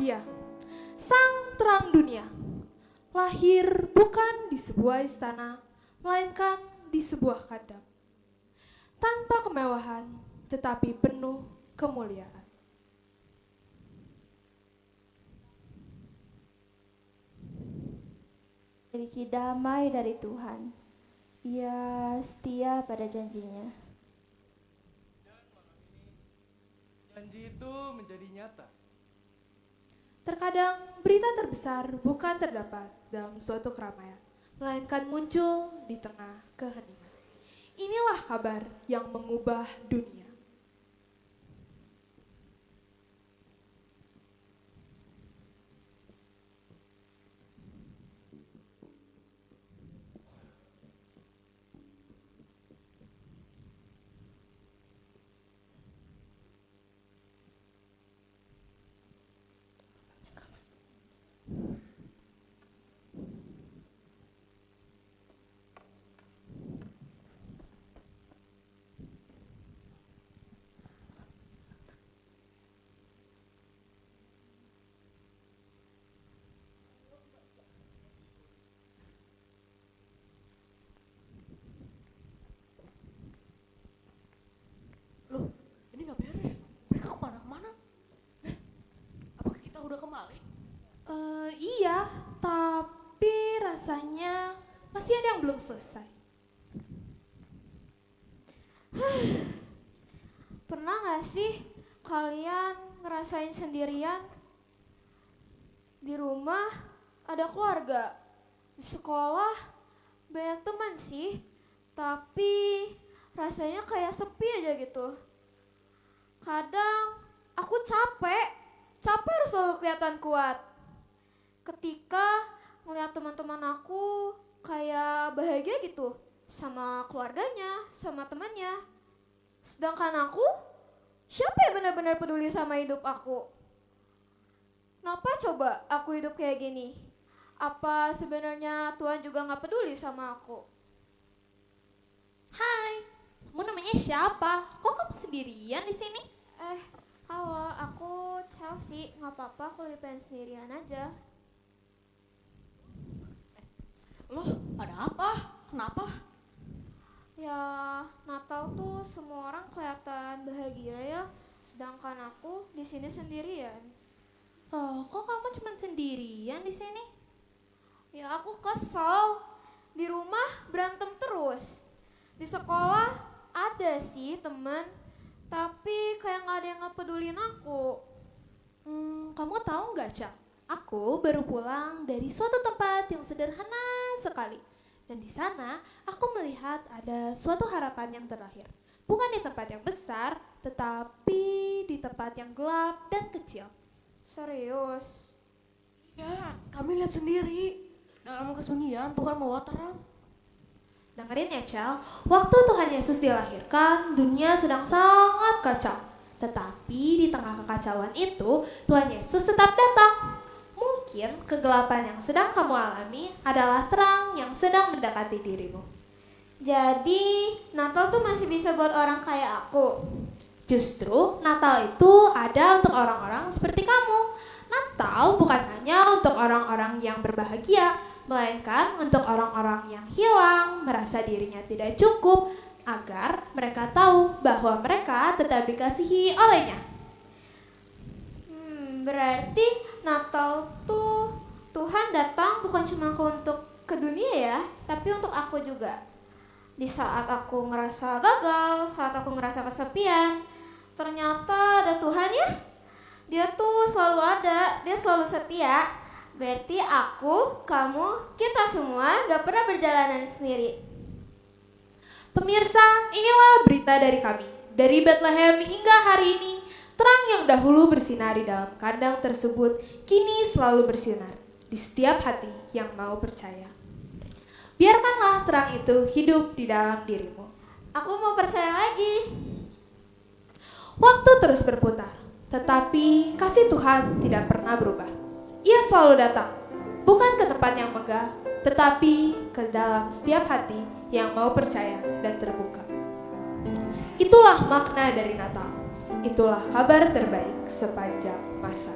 Dia, sang terang dunia, lahir bukan di sebuah istana, melainkan di sebuah kandang. Tanpa kemewahan, tetapi penuh kemuliaan. Memiliki damai dari Tuhan. Ia setia pada janjinya. Dan malam ini, janji itu menjadi nyata. Terkadang berita terbesar bukan terdapat dalam suatu keramaian, melainkan muncul di tengah keheningan. Inilah kabar yang mengubah dunia. Loh, ini nggak beres. Mereka kemana-kemana? Apakah kita udah kembali? Iya, tapi rasanya masih ada yang belum selesai. Pernah gak sih kalian ngerasain sendirian? Di rumah ada keluarga, di sekolah banyak teman sih, tapi rasanya kayak sepi aja gitu. Kadang aku capek harus selalu kelihatan kuat. Ketika ngeliat teman-teman aku kayak bahagia gitu sama keluarganya, sama temannya. Sedangkan aku, siapa yang benar-benar peduli sama hidup aku? Kenapa coba aku hidup kayak gini? Apa sebenarnya Tuhan juga gak peduli sama aku? Hai, kamu namanya siapa? Kok kamu sendirian di sini? Halo, aku Chelsea. Gak apa-apa, aku lebih pengen sendirian aja. Loh, ada apa? Kenapa? Ya, Natal tuh semua orang kelihatan bahagia ya, sedangkan aku di sini sendirian. Oh, kok kamu cuma sendirian di sini? Ya, aku kesel. Di rumah berantem terus. Di sekolah ada sih temen, tapi kayak gak ada yang ngepedulin aku. Kamu tahu nggak, Cak? Aku baru pulang dari suatu tempat yang sederhana sekali. Dan di sana aku melihat ada suatu harapan yang terlahir. Bukan di tempat yang besar, tetapi di tempat yang gelap dan kecil. Serius? Ya, kami lihat sendiri. Dalam kesunyian Tuhan membawa terang. Dengerin ya, Cel. Waktu Tuhan Yesus dilahirkan, dunia sedang sangat kacau. Tetapi di tengah kekacauan itu, Tuhan Yesus tetap datang. Mungkin kegelapan yang sedang kamu alami adalah terang yang sedang mendekati dirimu. Jadi Natal tuh masih bisa buat orang kayak aku. Justru Natal itu ada untuk orang-orang seperti kamu. Natal bukan hanya untuk orang-orang yang berbahagia, melainkan untuk orang-orang yang hilang, merasa dirinya tidak cukup, agar mereka tahu bahwa mereka tetap dikasihi olehnya. Berarti Natal tuh Tuhan datang bukan cuma untuk ke dunia ya, tapi untuk aku juga. Di saat aku ngerasa gagal, saat aku ngerasa kesepian, ternyata ada Tuhan ya. Dia tuh selalu ada, dia selalu setia. Berarti aku, kamu, kita semua gak pernah berjalanan sendiri. Pemirsa, inilah berita dari kami. Dari Bethlehem hingga hari ini, terang yang dahulu bersinar di dalam kandang tersebut kini selalu bersinar di setiap hati yang mau percaya. Biarkanlah terang itu hidup di dalam dirimu. Aku mau percaya lagi. Waktu terus berputar, tetapi kasih Tuhan tidak pernah berubah. Ia selalu datang, bukan ke tempat yang megah, tetapi ke dalam setiap hati yang mau percaya dan terbuka. Itulah makna dari Natal. Itulah kabar terbaik sepanjang masa.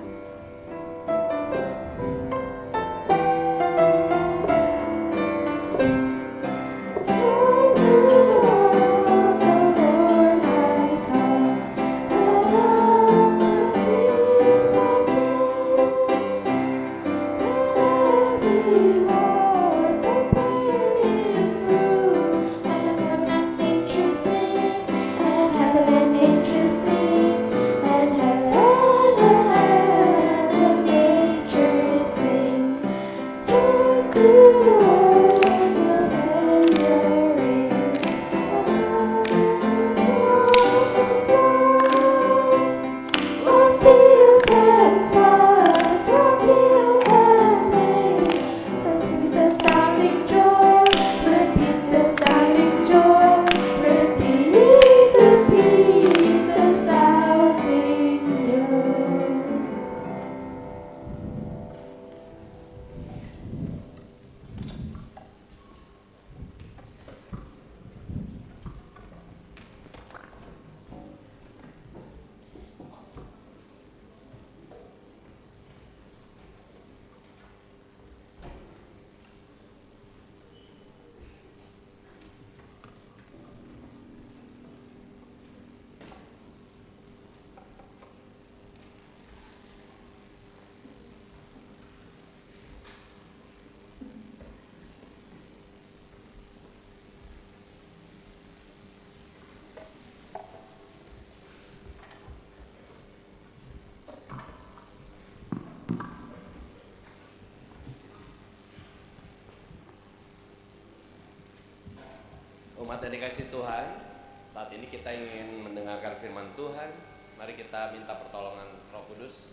Umat yang dikasihi Tuhan, saat ini kita ingin mendengarkan firman Tuhan. Mari kita minta pertolongan Roh Kudus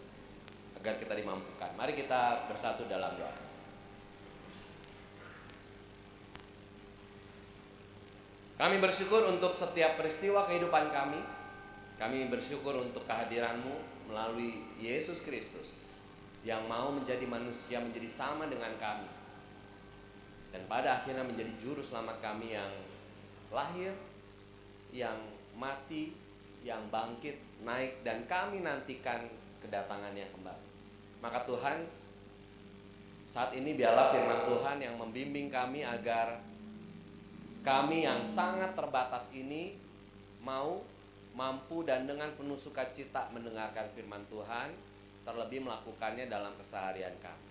agar kita dimampukan. Mari kita bersatu dalam doa. Kami bersyukur untuk setiap peristiwa kehidupan kami. Kami bersyukur untuk kehadiran-Mu melalui Yesus Kristus yang mau menjadi manusia, menjadi sama dengan kami, dan pada akhirnya menjadi juru selamat kami yang lahir, yang mati, yang bangkit, naik, dan kami nantikan kedatangannya kembali. Maka Tuhan, saat ini biarlah firman Tuhan yang membimbing kami agar kami yang sangat terbatas ini mau, mampu, dan dengan penuh sukacita mendengarkan firman Tuhan, terlebih melakukannya dalam keseharian kami.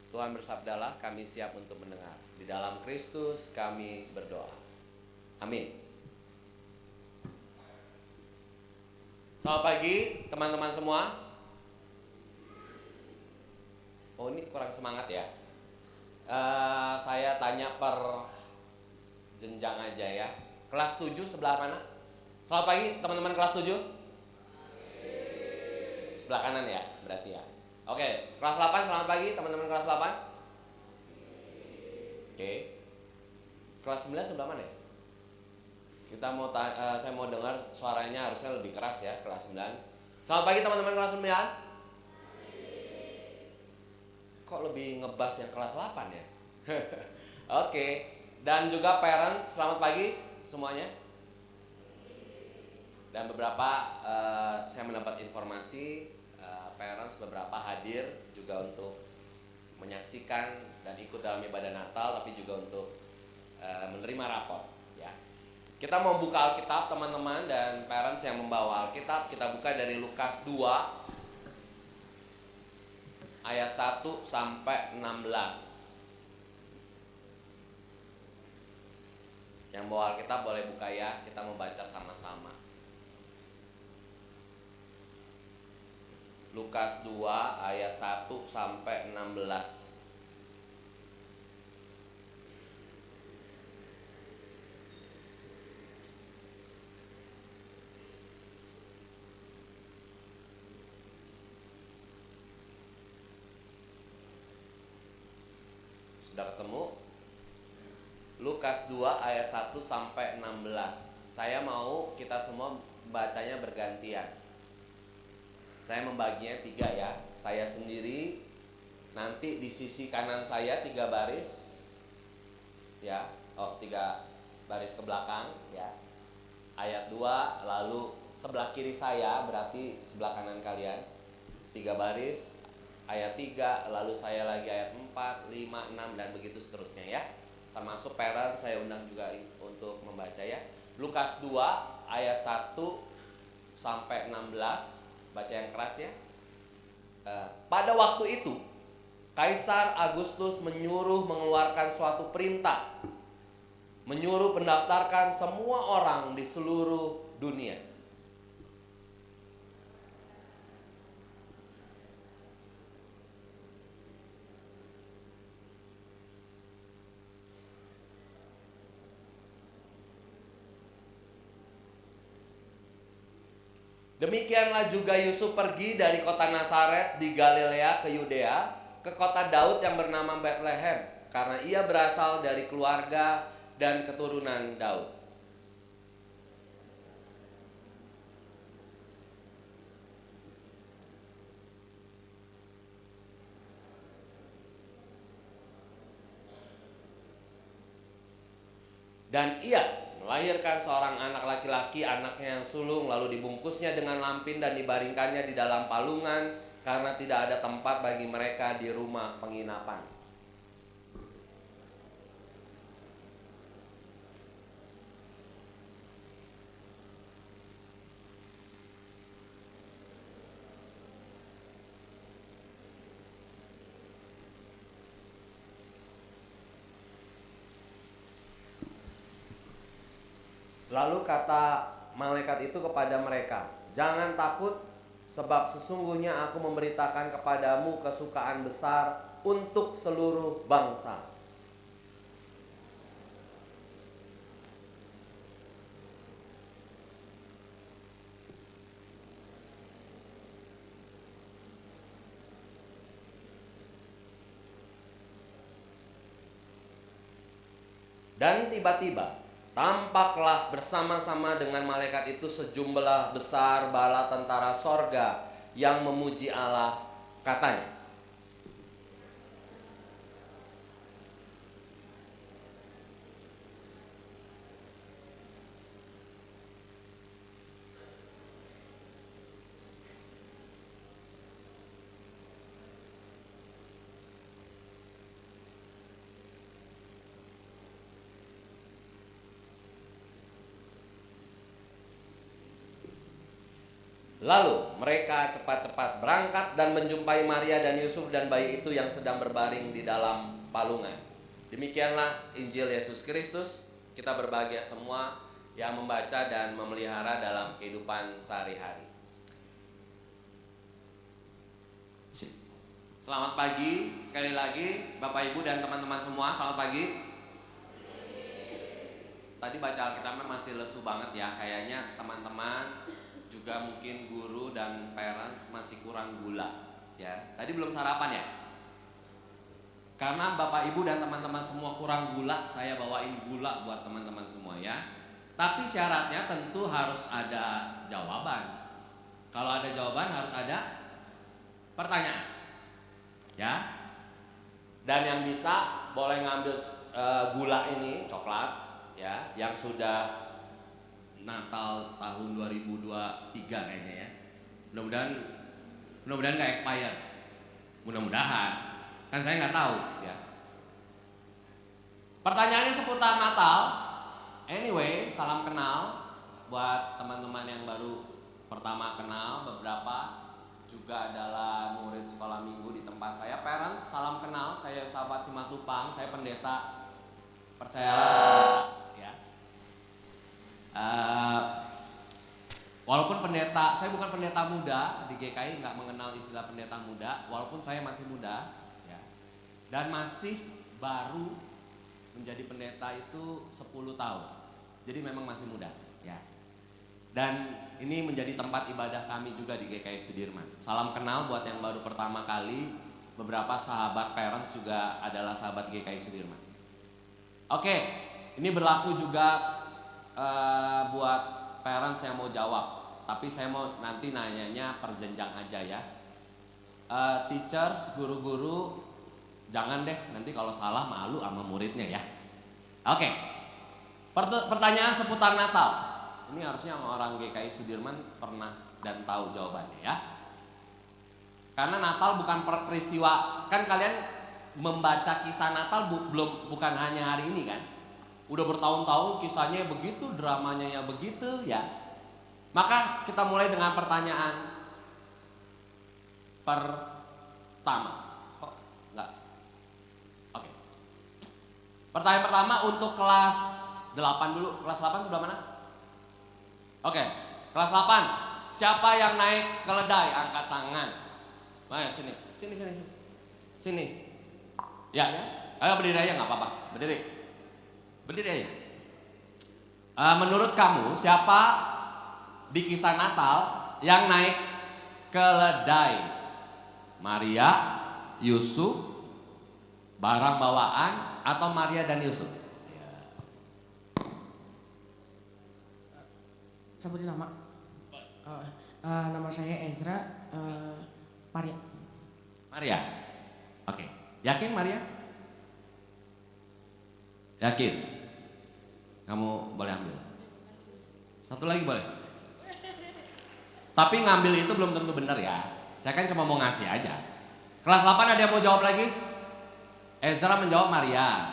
Tuhan bersabdalah, kami siap untuk mendengar. Di dalam Kristus kami berdoa. Amin. Selamat pagi teman-teman semua. Oh, ini kurang semangat ya. Saya tanya per jenjang aja ya. Kelas 7 sebelah mana? Selamat pagi teman-teman kelas 7. Sebelah kanan ya berarti ya. Oke, kelas 8 selamat pagi teman-teman kelas 8. Oke. Kelas 9 sebelah mana ya? Kita mau saya mau dengar suaranya harusnya lebih keras ya, kelas 9. Selamat pagi teman-teman kelas 9. Kok lebih ngebas yang kelas 8 ya? Oke. Dan juga parents, selamat pagi semuanya. Dan beberapa saya mendapat informasi parents beberapa hadir juga untuk menyaksikan dan ikut dalam ibadah Natal, tapi juga untuk menerima rapor ya. Kita mau buka Alkitab teman-teman dan parents yang membawa Alkitab, kita buka dari Lukas 2 ayat 1 sampai 16. Yang bawa Alkitab boleh buka ya, kita membaca sama-sama. Lukas 2 ayat 1 sampai 16. Sudah ketemu? Lukas 2 ayat 1 sampai 16. Saya mau kita semua bacanya bergantian. Saya membaginya 3 ya. Saya sendiri, nanti di sisi kanan saya 3 baris ya. 3 baris ke belakang ya. Ayat 2, lalu sebelah kiri saya berarti sebelah kanan kalian 3 baris. ayat 3, lalu saya lagi ayat 4, 5, 6 dan begitu seterusnya ya. Termasuk parent saya undang juga untuk membaca ya. Lukas 2 ayat 1 sampai 16, baca yang keras ya. Pada waktu itu Kaisar Agustus menyuruh mengeluarkan suatu perintah, menyuruh mendaftarkan semua orang di seluruh dunia. Demikianlah juga Yusuf pergi dari kota Nazaret di Galilea ke Yudea, ke kota Daud yang bernama Bethlehem, karena ia berasal dari keluarga dan keturunan Daud. Dan ia melahirkan seorang anak laki-laki, anaknya yang sulung, lalu dibungkusnya dengan lampin dan dibaringkannya di dalam palungan, karena tidak ada tempat bagi mereka di rumah penginapan. Lalu kata malaikat itu kepada mereka, "Jangan takut, sebab sesungguhnya aku memberitakan kepadamu kesukaan besar untuk seluruh bangsa. Dan tiba-tiba tampaklah bersama-sama dengan malaikat itu sejumlah besar bala tentara sorga yang memuji Allah, katanya, lalu mereka cepat-cepat berangkat dan menjumpai Maria dan Yusuf dan bayi itu yang sedang berbaring di dalam palungan. Demikianlah Injil Yesus Kristus. Kita berbahagia semua yang membaca dan memelihara dalam kehidupan sehari-hari. Selamat pagi sekali lagi Bapak Ibu dan teman-teman semua. Selamat pagi. Tadi baca Alkitabnya masih lesu banget ya. Kayaknya teman-teman juga mungkin guru dan parents masih kurang gula ya. Tadi belum sarapan ya? Karena Bapak Ibu dan teman-teman semua kurang gula, saya bawain gula buat teman-teman semua ya. Tapi syaratnya tentu harus ada jawaban. Kalau ada jawaban harus ada pertanyaan ya. Dan yang bisa boleh ngambil gula ini, coklat ya, yang sudah Natal tahun 2023 kayaknya ya. Mudah-mudahan nggak expire. Mudah-mudahan. Kan saya nggak tahu ya. Pertanyaannya seputar Natal. Anyway, salam kenal buat teman-teman yang baru pertama kenal. Beberapa juga adalah murid sekolah minggu di tempat saya. Parents, salam kenal. Saya sahabat Simatupang. Saya pendeta. Percayalah ya. Walaupun pendeta, saya bukan pendeta muda di GKI, nggak mengenal istilah pendeta muda. Walaupun saya masih muda, ya, dan masih baru menjadi pendeta itu 10 tahun. Jadi memang masih muda, ya. Dan ini menjadi tempat ibadah kami juga di GKI Sudirman. Salam kenal buat yang baru pertama kali. Beberapa sahabat parents juga adalah sahabat GKI Sudirman. Oke, ini berlaku juga buat parents yang mau jawab, tapi saya mau nanti nanyanya per jenjang aja ya. Teachers, guru-guru, jangan deh nanti kalau salah malu sama muridnya ya. Oke, pertanyaan seputar Natal. Ini harusnya orang GKI Sudirman pernah dan tahu jawabannya ya. Karena Natal bukan peristiwa, kan kalian membaca kisah Natal bukan hanya hari ini kan. Udah bertahun-tahun kisahnya begitu, dramanya ya begitu ya. Maka kita mulai dengan pertanyaan pertama. Oh, enggak. Oke. Pertanyaan pertama untuk kelas 8 dulu. Kelas 8 sudah mana? Oke. Kelas 8. Siapa yang naik keledai? Angkat tangan. Nah, sini. Sini. Ya. Ayo berdiri aja nggak apa-apa. Berdiri aja. Menurut kamu siapa di kisah Natal yang naik keledai? Maria, Yusuf, barang bawaan, atau Maria dan Yusuf? Sebutin nama. Nama saya Ezra. Maria. Maria. Oke. Yakin Maria? Yakin? Kamu boleh ambil. Satu lagi boleh. Tapi ngambil itu belum tentu benar ya. Saya kan cuma mau ngasih aja. Kelas 8 ada yang mau jawab lagi? Ezra menjawab Maria.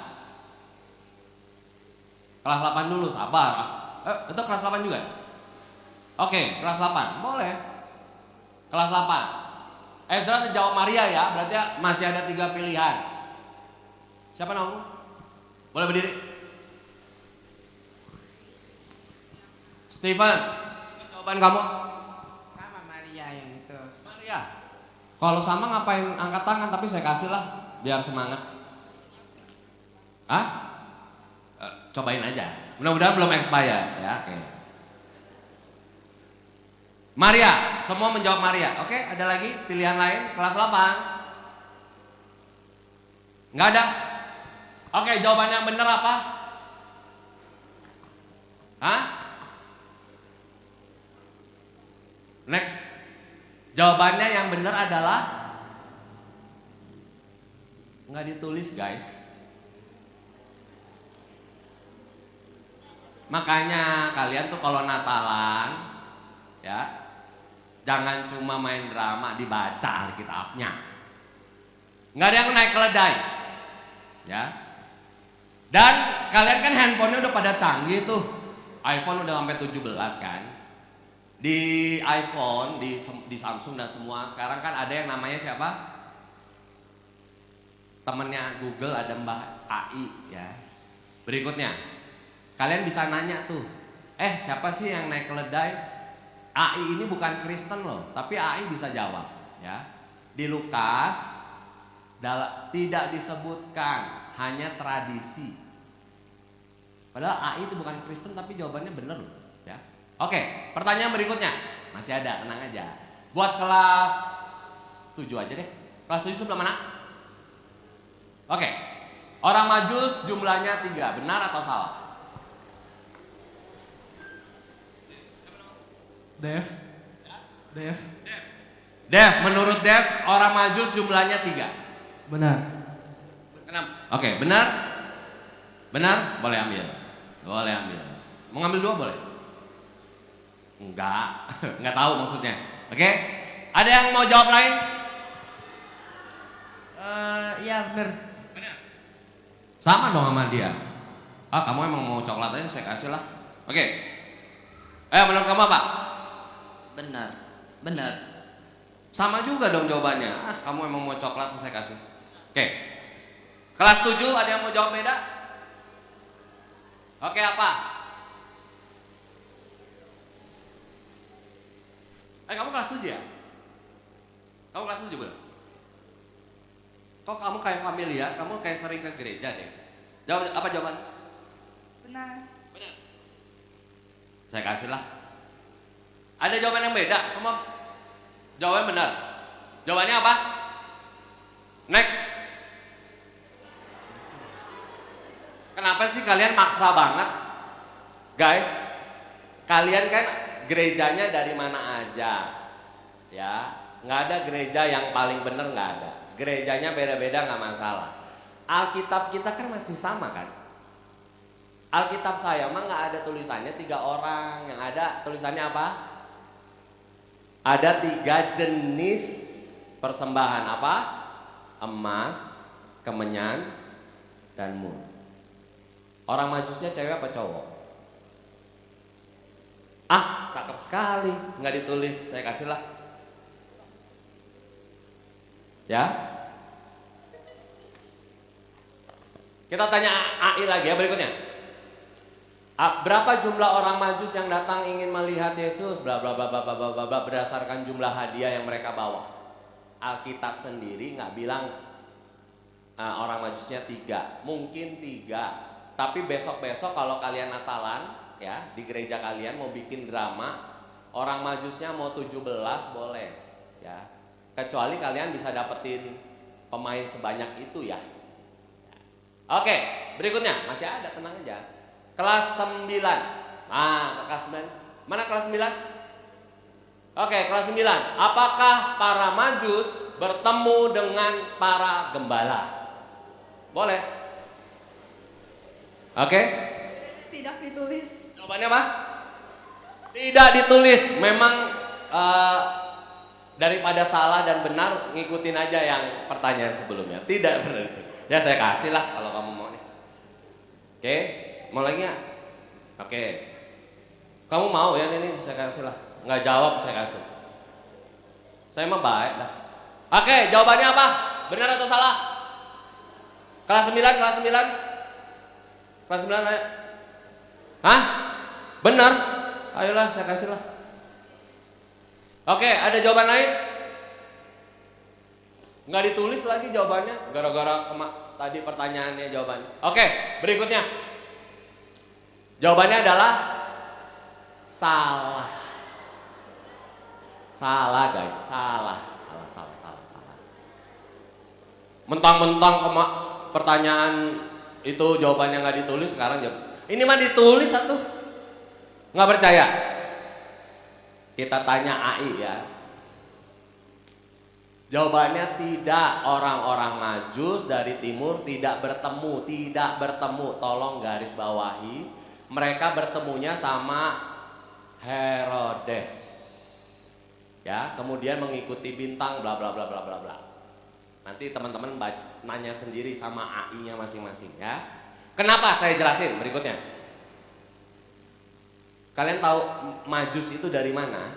Kelas 8 dulu, sabar. Itu kelas 8 juga? Oke, kelas 8. Boleh. Kelas 8. Ezra menjawab Maria ya, berarti masih ada 3 pilihan. Siapa nama? Boleh berdiri. Steven, jawaban kamu? Sama Maria yang itu. Maria. Kalau sama ngapain angkat tangan, tapi saya kasih lah biar semangat. Cobain aja. Mudah-mudahan belum expired ya. Oke. Maria, semua menjawab Maria. Oke, ada lagi pilihan lain? Kelas 8. Nggak ada? Oke, jawabannya yang benar apa? Next. Jawabannya yang benar adalah nggak ditulis guys. Makanya kalian tuh kalau Natalan ya, jangan cuma main drama, dibaca Alkitabnya. Nggak ada yang naik keledai ya. Dan kalian kan handphonenya udah pada canggih tuh. iPhone udah sampai 17 kan. Di iPhone, di Samsung dan semua sekarang kan ada yang namanya siapa? Temennya Google, ada Mbah AI ya. Berikutnya, kalian bisa nanya tuh, siapa sih yang naik keledai? AI ini bukan Kristen loh, tapi AI bisa jawab ya. Di Lukas tidak disebutkan, hanya tradisi. Padahal AI itu bukan Kristen tapi jawabannya bener loh ya. Oke, pertanyaan berikutnya. Masih ada, tenang aja. Buat kelas 7 aja deh. Kelas 7 sebelah mana? Oke. Orang Majus jumlahnya 3, benar atau salah? Dev. Dev, menurut Dev, orang Majus jumlahnya 3. Benar. Kenapa? Oke, benar? Benar? Boleh ambil. Mau ngambil 2 boleh? Enggak tahu maksudnya. Oke? Ada yang mau jawab lain? Iya benar. Sama dong sama dia. Kamu emang mau coklat aja, saya kasih lah. Oke. Menurut kamu apa? Benar. Sama juga dong jawabannya. Kamu emang mau coklat, saya kasih. Oke. Kelas 7 ada yang mau jawab beda? Oke, apa? Kamu kelas 7 ya? Kamu kelas 7 belum? Kok kamu kayak familiar, kamu kayak sering ke gereja deh. Jawab apa jawaban? Benar. Saya kasih lah. Ada jawaban yang beda, semua jawabannya benar. Jawabannya apa? Next. Kenapa sih kalian maksa banget? Guys, kalian kan gerejanya dari mana aja? Ya, nggak ada gereja yang paling benar, nggak ada. Gerejanya beda-beda nggak masalah. Alkitab kita kan masih sama kan? Alkitab saya mah nggak ada tulisannya 3 orang, yang ada tulisannya apa? Ada 3 jenis persembahan apa? Emas, kemenyan, dan mur. Orang majusnya cewek apa cowok? Ah, cakep sekali. Nggak ditulis, saya kasih lah. Ya. Kita tanya AI lagi ya berikutnya. Berapa jumlah orang majus yang datang ingin melihat Yesus? Bla bla bla bla bla bla bla berdasarkan jumlah hadiah yang mereka bawa. Alkitab sendiri nggak bilang orang majusnya 3, mungkin 3. Tapi besok-besok kalau kalian Natalan ya di gereja kalian mau bikin drama, orang majusnya mau 17 boleh ya. Kecuali kalian bisa dapetin pemain sebanyak itu ya. Oke, berikutnya masih ada, tenang aja. Kelas 9. Nah, kelas 9. Mana kelas 9? Oke, kelas 9. Apakah para majus bertemu dengan para gembala? Boleh. Oke. Tidak ditulis. Jawabannya apa? Tidak ditulis. Memang daripada salah dan benar, ngikutin aja yang pertanyaan sebelumnya. Tidak benar itu. Ya saya kasih lah kalau kamu mau nih. Oke, mau lagi nggak? Oke. Kamu mau ya ini saya kasih lah. Nggak jawab saya kasih. Saya mah baik lah. Oke, jawabannya apa? Benar atau salah? Kelas 9, kelas 9. Kelas 9 ayo. Hah? Benar? Ayolah saya kasih lah. Oke, ada jawaban lain? Nggak ditulis lagi jawabannya gara-gara tadi pertanyaannya jawabannya. Oke, berikutnya. Jawabannya adalah salah. Salah guys, salah. Mentang-mentang pertanyaan itu jawabannya nggak ditulis, sekarang jawab. Ini mah ditulis satu. Nggak percaya? Kita tanya AI ya. Jawabannya tidak. Orang-orang majus dari timur tidak bertemu. Tolong garis bawahi. Mereka bertemunya sama Herodes. Ya, kemudian mengikuti bintang bla bla bla bla bla bla. Nanti teman-teman nanya sendiri sama AI-nya masing-masing ya. Kenapa saya jelasin berikutnya? Kalian tahu Majus itu dari mana?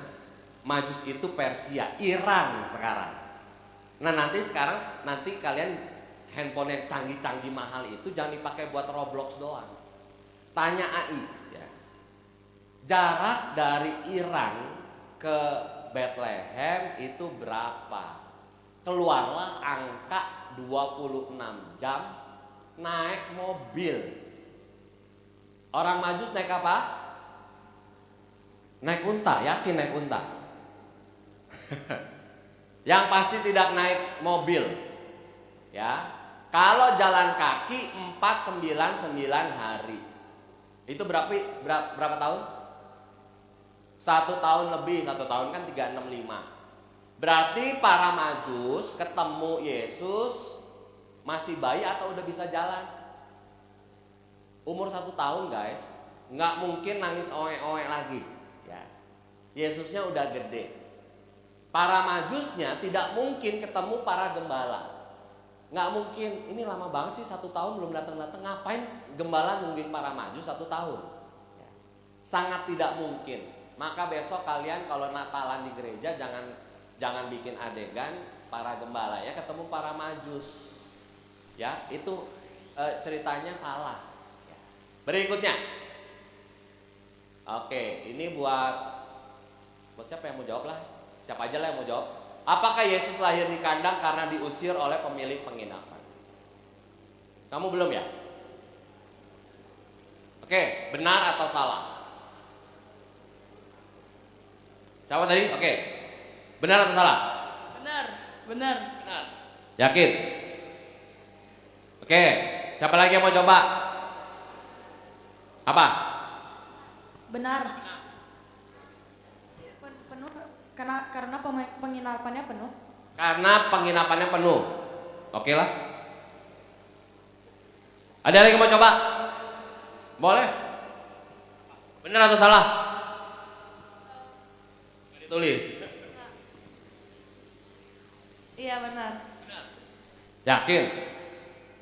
Majus itu Persia, Iran sekarang. Nah nanti kalian handphone yang canggih-canggih mahal itu jangan dipakai buat Roblox doang. Tanya AI ya. Jarak dari Iran ke Bethlehem itu berapa? Keluarlah angka 26 jam naik mobil. Orang Majus naik apa? Naik unta, yakin naik unta? Yang pasti tidak naik mobil. Ya. Kalau jalan kaki 499 hari. Itu berapa tahun? 1 tahun lebih, 1 tahun kan 365. Berarti para Majus ketemu Yesus masih bayi atau udah bisa jalan? Umur 1 tahun guys, nggak mungkin nangis oe-oe lagi. Ya. Yesusnya udah gede. Para Majusnya tidak mungkin ketemu para gembala. Nggak mungkin, ini lama banget sih 1 tahun belum datang-datang. Ngapain gembala nungguin para Majus 1 tahun? Ya. Sangat tidak mungkin. Maka besok kalian kalau Natalan di gereja jangan bikin adegan para gembala ya ketemu para Majus. Ya, itu ceritanya salah. Ya. Berikutnya. Oke, ini buat siapa yang mau jawab lah? Siapa aja lah yang mau jawab. Apakah Yesus lahir di kandang karena diusir oleh pemilik penginapan? Kamu belum ya? Oke, benar atau salah? Siapa tadi? Oke. Benar atau salah? Benar. Yakin? Oke, siapa lagi yang mau coba? Apa? Benar. Penuh karena penginapannya penuh. Karena penginapannya penuh. Oke lah. Ada lagi yang mau coba? Boleh. Benar atau salah? Ditulis. Iya benar. Yakin?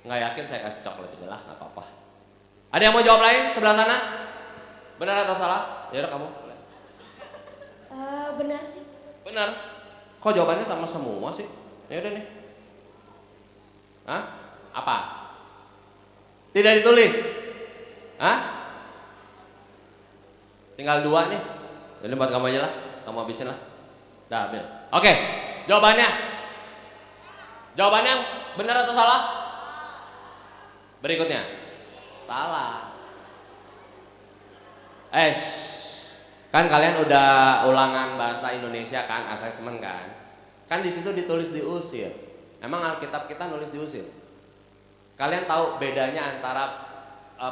Nggak yakin saya kasih coklat aja lah, nggak apa-apa. Ada yang mau jawab lain sebelah sana? Benar atau salah? Ya udah kamu. Boleh. Benar sih. Benar. Kok jawabannya sama semua sih? Ya udah nih. Hah? Apa? Tidak ditulis? Hah? Tinggal 2 nih. Jadi buat kamu aja lah. Kamu habisin lah. Dah, ambil. Oke, jawabannya. Jawabannya benar atau salah? Berikutnya. Salah. Kan kalian udah ulangan bahasa Indonesia kan, asesmen kan? Kan di situ ditulis diusir. Emang Alkitab kita nulis diusir? Kalian tahu bedanya antara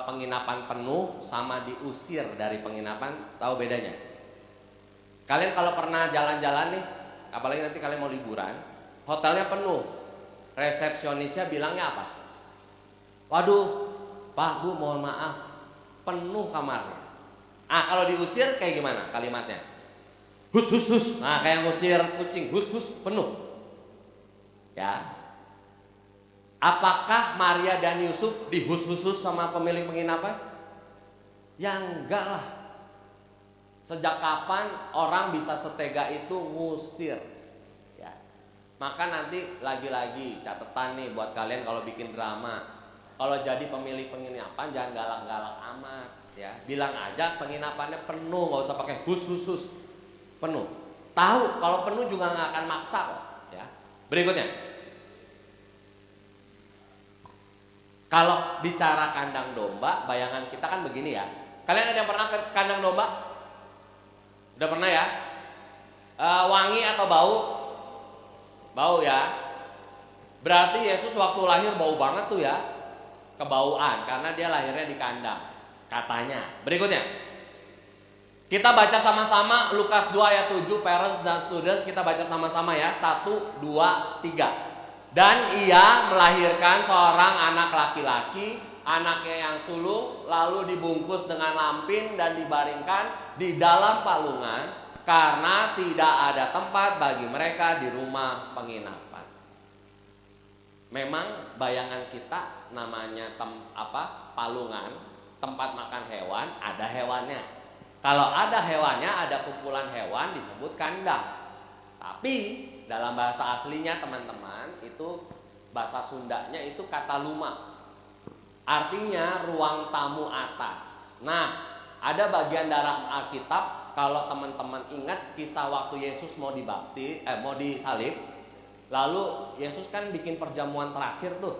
penginapan penuh sama diusir dari penginapan? Tahu bedanya? Kalian kalau pernah jalan-jalan nih, apalagi nanti kalian mau liburan, hotelnya penuh, resepsionisnya bilangnya apa? Waduh, Pak, Bu, mohon maaf, penuh kamarnya. Kalau diusir kayak gimana kalimatnya? Hus hus hus. Nah, kayak ngusir kucing, hus hus, penuh. Ya. Apakah Maria dan Yusuf dihus-hus sama pemilik penginapan? Ya enggak lah. Sejak kapan orang bisa setega itu ngusir? Ya. Maka nanti lagi-lagi catatan nih buat kalian kalau bikin drama. Kalau jadi pemilik penginapan jangan galak-galak amat, ya. Bilang aja penginapannya penuh, nggak usah pakai hus-hus. Penuh. Tahu kalau penuh juga nggak akan maksa kok, ya. Berikutnya. Kalau bicara kandang domba, bayangan kita kan begini ya. Kalian ada yang pernah ke kandang domba? Udah pernah ya? Wangi atau bau? Bau ya. Berarti Yesus waktu lahir bau banget tuh ya. Kebauan karena dia lahirnya di kandang. Katanya. Berikutnya. Kita baca sama-sama Lukas 2 ayat 7, parents dan students, kita baca sama-sama ya. 1, 2, 3. Dan ia melahirkan seorang anak laki-laki, anaknya yang sulung, lalu dibungkus dengan lampin dan dibaringkan di dalam palungan karena tidak ada tempat bagi mereka di rumah penginapan. Memang bayangan kita namanya palungan, tempat makan hewan, ada hewannya. Kalau ada hewannya, ada kumpulan hewan disebut kandang. Tapi dalam bahasa aslinya teman-teman, itu bahasa Sundanya itu kata luma. Artinya ruang tamu atas. Nah, ada bagian dalam Alkitab, kalau teman-teman ingat kisah waktu Yesus mau disalib, lalu Yesus kan bikin perjamuan terakhir tuh.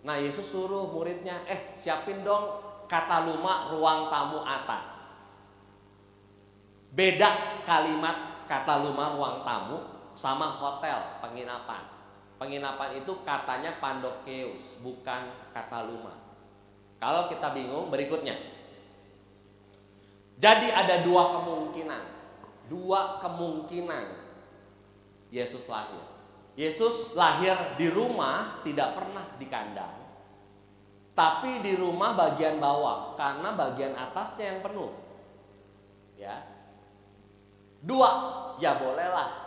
Nah, Yesus suruh muridnya, siapin dong kata luma ruang tamu atas. Beda kalimat kata luma ruang tamu sama hotel penginapan. Penginapan itu katanya pandokeus, bukan kata luma. Kalau kita bingung, berikutnya. Jadi ada 2 kemungkinan. 2 kemungkinan Yesus lahir. Yesus lahir di rumah, tidak pernah di kandang. Tapi di rumah bagian bawah, karena bagian atasnya yang penuh. Ya. 2, ya bolehlah.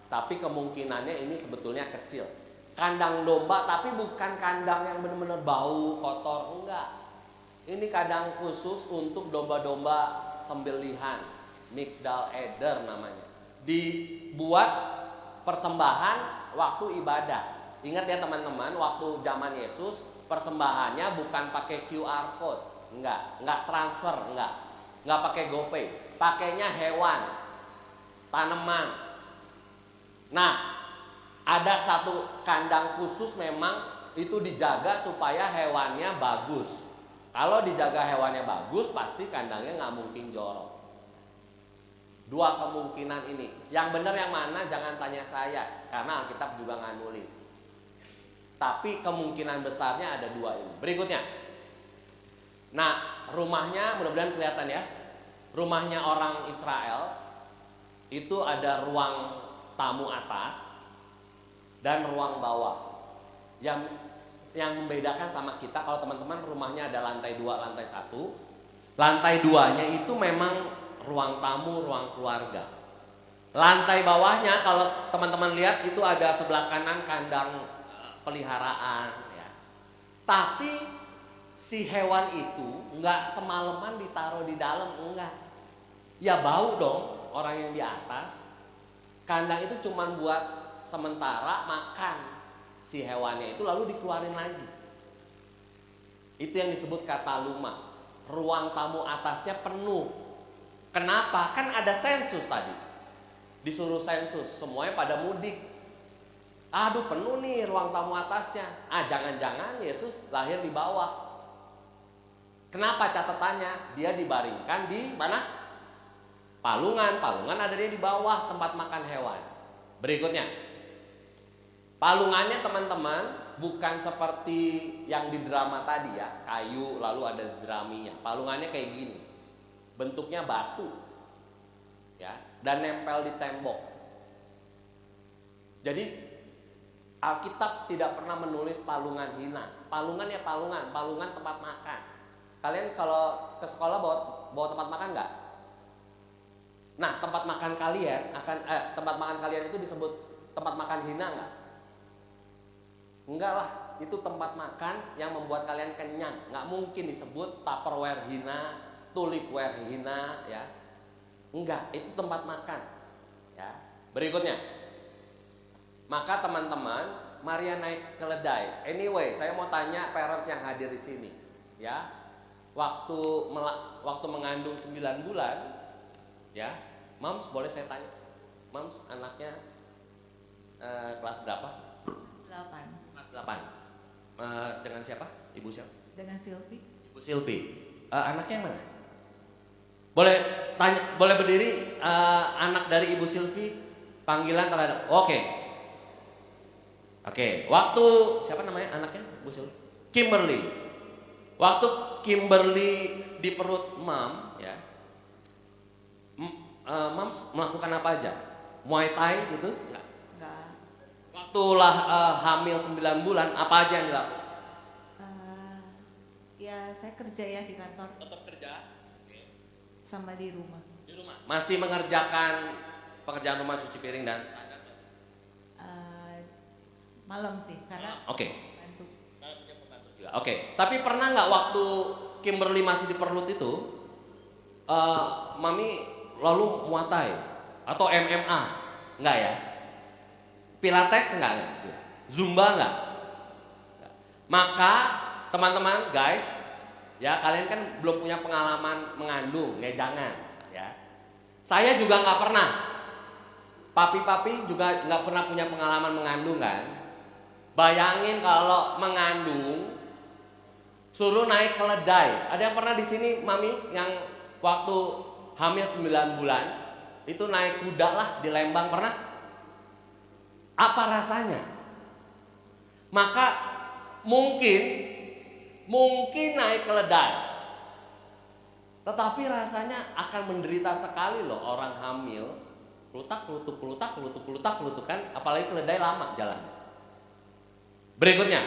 Tapi kemungkinannya ini sebetulnya kecil. Kandang domba tapi bukan kandang yang benar-benar bau, kotor, enggak. Ini kandang khusus untuk domba-domba sembelihan, migdal eder namanya. Dibuat persembahan waktu ibadah. Ingat ya teman-teman, waktu zaman Yesus persembahannya bukan pakai QR code, enggak transfer, enggak pakai GoPay, pakainya hewan, tanaman. Nah, ada satu kandang khusus memang itu dijaga supaya hewannya bagus. Kalau dijaga hewannya bagus, pasti kandangnya nggak mungkin jorok. 2 kemungkinan ini. Yang benar yang mana jangan tanya saya, karena Alkitab juga nggak nulis. Tapi kemungkinan besarnya ada 2 ini. Berikutnya. Nah, rumahnya mudah-mudahan kelihatan ya. Rumahnya orang Israel itu ada ruang tamu atas dan ruang bawah. Yang membedakan sama kita, kalau teman-teman rumahnya ada lantai 2, lantai 1. Lantai 2-nya itu memang ruang tamu, ruang keluarga. Lantai bawahnya kalau teman-teman lihat itu ada sebelah kanan kandang peliharaan ya. Tapi si hewan itu nggak semalaman ditaruh di dalam, enggak. Ya bau dong orang yang di atas. Kandang itu cuma buat sementara makan si hewannya itu lalu dikeluarin lagi. Itu yang disebut kataluma. Ruang tamu atasnya penuh. Kenapa? Kan ada sensus tadi. Disuruh sensus, semuanya pada mudik. Aduh penuh nih ruang tamu atasnya. Jangan-jangan Yesus lahir di bawah. Kenapa catatannya? Dia dibaringkan di mana? Palungan. Palungan ada dia di bawah tempat makan hewan. Berikutnya, palungannya teman-teman bukan seperti yang di drama tadi ya, kayu lalu ada jeraminya. Palungannya kayak gini, bentuknya batu, ya, dan nempel di tembok. Jadi Alkitab tidak pernah menulis palungan hina. Palungan ya palungan, palungan tempat makan. Kalian kalau ke sekolah bawa tempat makan nggak? Nah, tempat makan kalian tempat makan kalian itu disebut tempat makan hina nggak? Enggak lah, itu tempat makan yang membuat kalian kenyang. Nggak mungkin disebut Tupperware hina, Tulipware hina, ya. Enggak, itu tempat makan. Ya. Berikutnya, maka teman-teman, Maria naik keledai. Anyway, saya mau tanya parents yang hadir di sini, ya. Waktu mengandung 9 bulan, ya, Moms boleh saya tanya, Moms anaknya kelas berapa? 8. Kelas 8. Dengan siapa? Ibu siapa? Dengan Silvi. Ibu Silvi. Anaknya yang mana? Boleh tanya, boleh berdiri anak dari Ibu Silvi, panggilan terhadap. Oke. Waktu siapa namanya anaknya Bu Silvi? Kimberly. Waktu Kimberly di perut Mam, ya. Mam melakukan apa aja? Muay Thai gitu? Enggak. Waktu hamil 9 bulan apa aja yang dilakukan? Ya saya kerja ya di kantor. Tetap kerja. Sama di rumah. Di rumah. Masih mengerjakan pekerjaan rumah, cuci piring dan malam sih karena bantu. Oke. Tapi pernah nggak waktu Kimberly masih di perut itu, Mami lalu Muay Thai atau MMA? Enggak ya? Pilates enggak? Zumba enggak? Maka teman-teman guys, ya kalian kan belum punya pengalaman mengandung, ya jangan, ya. Saya juga nggak pernah. Papi-papi juga nggak pernah punya pengalaman mengandung kan? Bayangin kalau mengandung, suruh naik keledai. Ada yang pernah di sini, Mami, yang waktu hamil 9 bulan itu naik kuda lah di Lembang, pernah? Apa rasanya? Maka mungkin naik keledai, tetapi rasanya akan menderita sekali loh orang hamil. Kelutuk kan, apalagi keledai lama jalan. Berikutnya,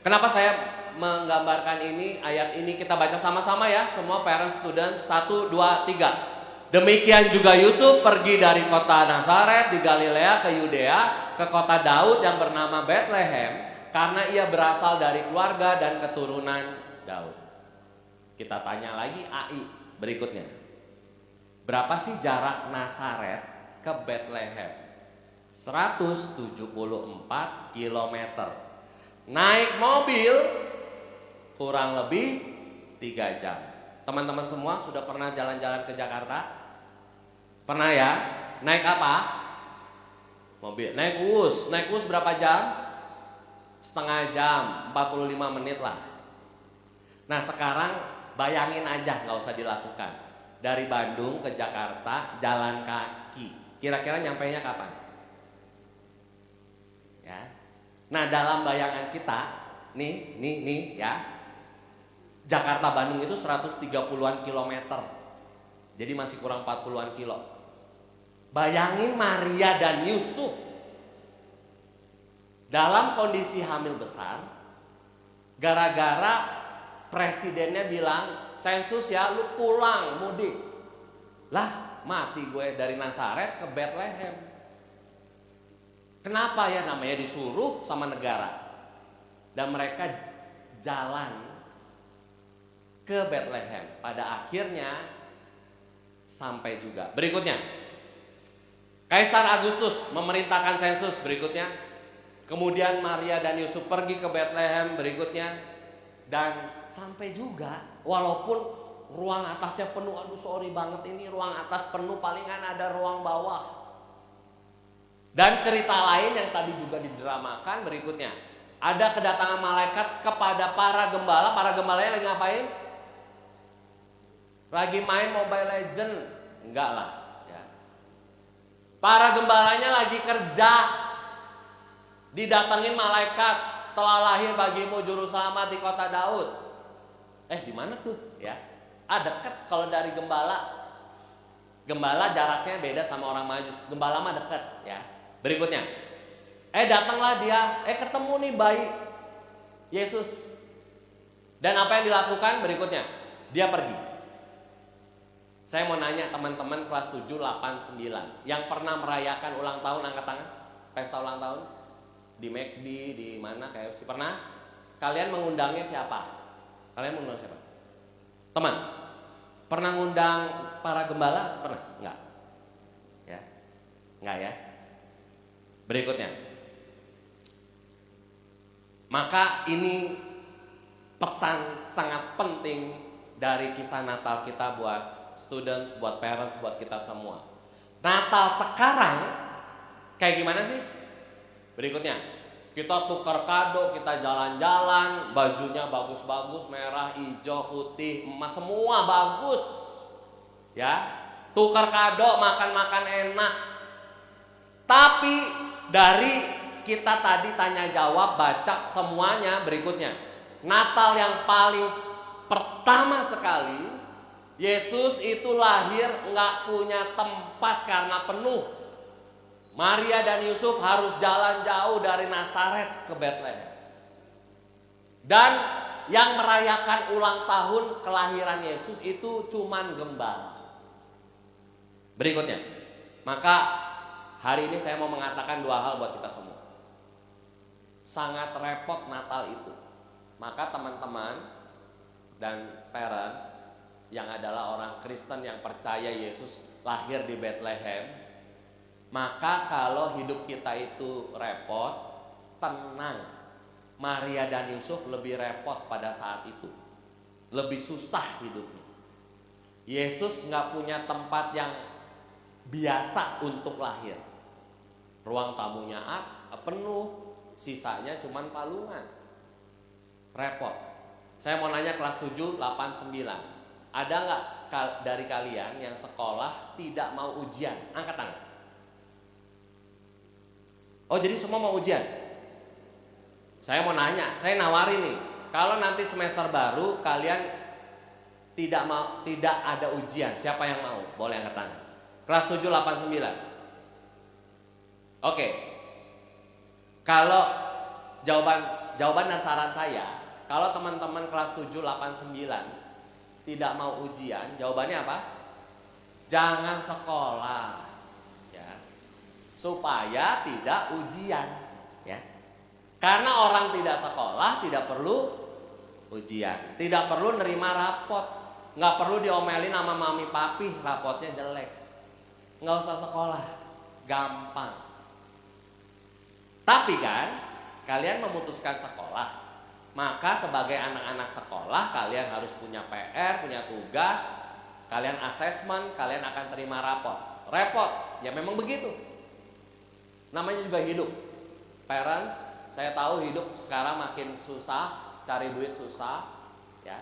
kenapa saya menggambarkan ini, ayat ini kita baca sama-sama ya, semua parents, student, 1, 2, 3. Demikian juga Yusuf pergi dari kota Nazaret di Galilea ke Yudea, ke kota Daud yang bernama Bethlehem, karena ia berasal dari keluarga dan keturunan Daud. Kita tanya lagi AI berikutnya. Berapa sih jarak Nazaret ke Bethlehem? 174 km. Naik mobil kurang lebih 3 jam. Teman-teman semua sudah pernah jalan-jalan ke Jakarta? Pernah ya? Naik apa? Mobil. Naik bus. Naik bus berapa jam? Setengah jam, 45 menit lah. Nah sekarang bayangin aja, nggak usah dilakukan. Dari Bandung ke Jakarta jalan kaki. Kira-kira nyampainya kapan? Ya. Nah dalam bayangan kita, nih ya, Jakarta Bandung itu 130-an kilometer. Jadi masih kurang 40-an kilo. Bayangin Maria dan Yusuf dalam kondisi hamil besar, gara-gara presidennya bilang sensus ya, lu pulang mudik. Lah mati gue dari Nazaret ke Bethlehem. Kenapa ya? Namanya disuruh sama negara. Dan mereka jalan ke Bethlehem. Pada akhirnya sampai juga. Berikutnya, Kaisar Agustus memerintahkan sensus. Berikutnya, kemudian Maria dan Yusuf pergi ke Bethlehem. Berikutnya, dan sampai juga walaupun ruang atasnya penuh. Aduh sorry banget, ini ruang atas penuh, palingan ada ruang bawah. Dan cerita lain yang tadi juga didramakan. Berikutnya, ada kedatangan malaikat kepada para gembala. Para gembalanya lagi ngapain? Lagi main Mobile Legend? Enggak lah ya. Para gembalanya lagi kerja. Didatengin malaikat, telah lahir bagimu juru selamat di kota Daud. Di mana tuh ya? Dekat kalau dari gembala. Gembala jaraknya beda sama orang Majus. Gembala mah dekat ya. Berikutnya, datanglah dia, ketemu nih bayi Yesus. Dan apa yang dilakukan? Berikutnya, dia pergi. Saya mau nanya teman-teman kelas 7, 8, 9 yang pernah merayakan ulang tahun, angkat tangan. Pesta ulang tahun di McD, di mana, KFC, pernah? Kalian mengundangnya siapa? Kalian mengundang siapa? Teman, pernah ngundang para gembala? Pernah? Enggak? Ya? Enggak ya? Berikutnya, maka ini pesan sangat penting dari kisah Natal kita buat students, buat parents, buat kita semua. Natal sekarang kayak gimana sih? Berikutnya, kita tukar kado, kita jalan-jalan, bajunya bagus-bagus, merah, hijau, putih, emas, semua bagus. Ya, tukar kado, makan-makan enak. Tapi dari kita tadi tanya jawab, baca semuanya, berikutnya, Natal yang paling pertama sekali, Yesus itu lahir nggak punya tempat karena penuh. Maria dan Yusuf harus jalan jauh dari Nazaret ke Bethlehem. Dan yang merayakan ulang tahun kelahiran Yesus itu cuman gembala. Berikutnya, maka hari ini saya mau mengatakan dua hal buat kita semua. Sangat repot Natal itu. Maka teman-teman dan parents yang adalah orang Kristen yang percaya Yesus lahir di Bethlehem, maka kalau hidup kita itu repot, tenang. Maria dan Yusuf lebih repot pada saat itu. Lebih susah hidupnya. Yesus nggak punya tempat yang biasa untuk lahir. Ruang tamunya penuh, sisanya cuman palungan. Repot. Saya mau nanya kelas 7, 8, 9. Ada nggak dari kalian yang sekolah tidak mau ujian? Angkat tangan. Oh, jadi semua mau ujian? Saya mau nanya, saya nawarin nih. Kalau nanti semester baru kalian tidak ada ujian, siapa yang mau? Boleh angkat tangan. Kelas 7, 8, 9. Oke. Kalau jawaban dan saran saya, kalau teman-teman kelas 7, 8, 9 tidak mau ujian, jawabannya apa? Jangan sekolah, ya, supaya tidak ujian, ya. Karena orang tidak sekolah tidak perlu ujian, tidak perlu nerima rapot, nggak perlu diomelin sama mami papi, rapotnya jelek, nggak usah sekolah, gampang. Tapi kan, kalian memutuskan sekolah. Maka sebagai anak-anak sekolah kalian harus punya PR, punya tugas, kalian asesmen, kalian akan terima rapor. Repot, ya memang begitu. Namanya juga hidup. Parents, saya tahu hidup sekarang makin susah, cari duit susah, ya.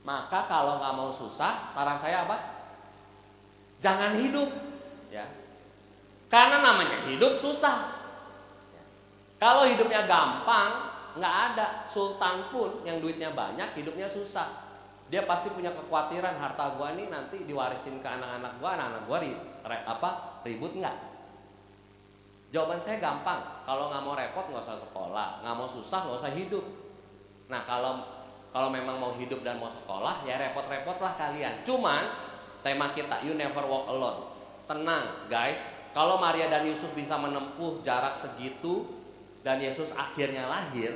Maka kalau nggak mau susah, saran saya apa? Jangan hidup, ya. Karena namanya hidup susah. Kalau hidupnya gampang, nggak ada sultan pun yang duitnya banyak hidupnya susah. Dia pasti punya kekhawatiran, harta gua nih nanti diwarisin ke anak-anak gua ribut nggak? Jawaban saya gampang. Kalau nggak mau repot nggak usah sekolah, nggak mau susah nggak usah hidup. Nah kalau memang mau hidup dan mau sekolah ya repot-repot lah kalian. Cuman tema kita, You Never Walk Alone. Tenang guys, kalau Maria dan Yusuf bisa menempuh jarak segitu dan Yesus akhirnya lahir,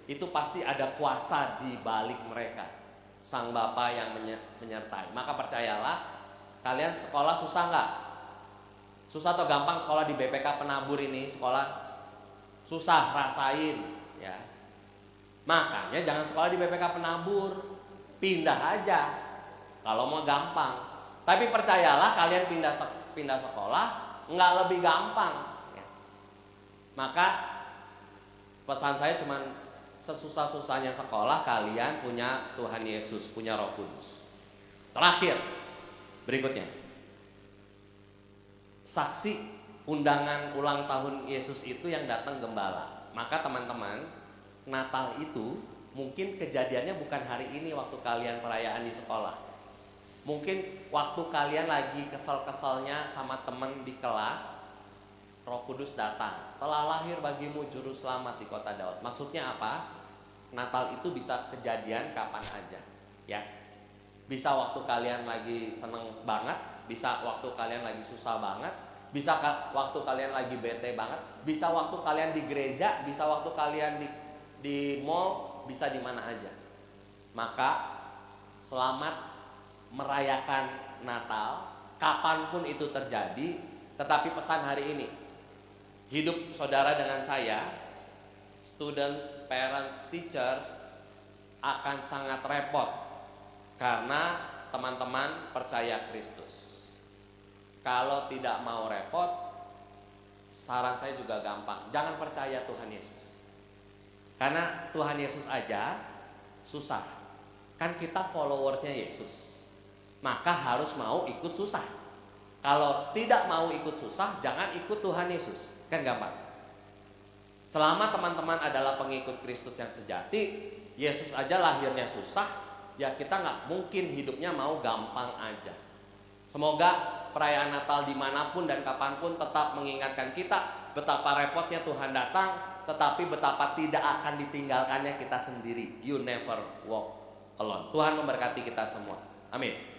itu pasti ada kuasa di balik mereka, Sang Bapa yang menyertai. Maka percayalah, kalian sekolah susah nggak? Susah atau gampang sekolah di BPK Penabur ini? Sekolah susah, rasain ya. Makanya jangan sekolah di BPK Penabur, pindah aja kalau mau gampang. Tapi percayalah, kalian pindah sekolah nggak lebih gampang ya. Maka pesan saya cuman, sesusah-susahnya sekolah kalian punya Tuhan Yesus, punya Roh Kudus. Terakhir, berikutnya, saksi undangan ulang tahun Yesus itu yang datang gembala. Maka teman-teman, Natal itu mungkin kejadiannya bukan hari ini waktu kalian perayaan di sekolah. Mungkin waktu kalian lagi kesel-keselnya sama temen di kelas, Roh Kudus datang. Telah lahir bagimu juru selamat di kota Daud. Maksudnya apa? Natal itu bisa kejadian kapan aja ya. Bisa waktu kalian lagi seneng banget, bisa waktu kalian lagi susah banget, bisa waktu kalian lagi bete banget, bisa waktu kalian di gereja, bisa waktu kalian di mall, bisa di mana aja. Maka selamat merayakan Natal kapanpun itu terjadi. Tetapi pesan hari ini, hidup saudara dengan saya, students, parents, teachers, akan sangat repot karena teman-teman percaya Kristus. Kalau tidak mau repot, saran saya juga gampang, jangan percaya Tuhan Yesus. Karena Tuhan Yesus aja susah. Kan kita followersnya Yesus, maka harus mau ikut susah. Kalau tidak mau ikut susah, jangan ikut Tuhan Yesus. Kan gampang. Selama teman-teman adalah pengikut Kristus yang sejati, Yesus aja lahirnya susah, ya kita nggak mungkin hidupnya mau gampang aja. Semoga perayaan Natal dimanapun dan kapanpun tetap mengingatkan kita betapa repotnya Tuhan datang, tetapi betapa tidak akan ditinggalkannya kita sendiri. You never walk alone. Tuhan memberkati kita semua. Amin.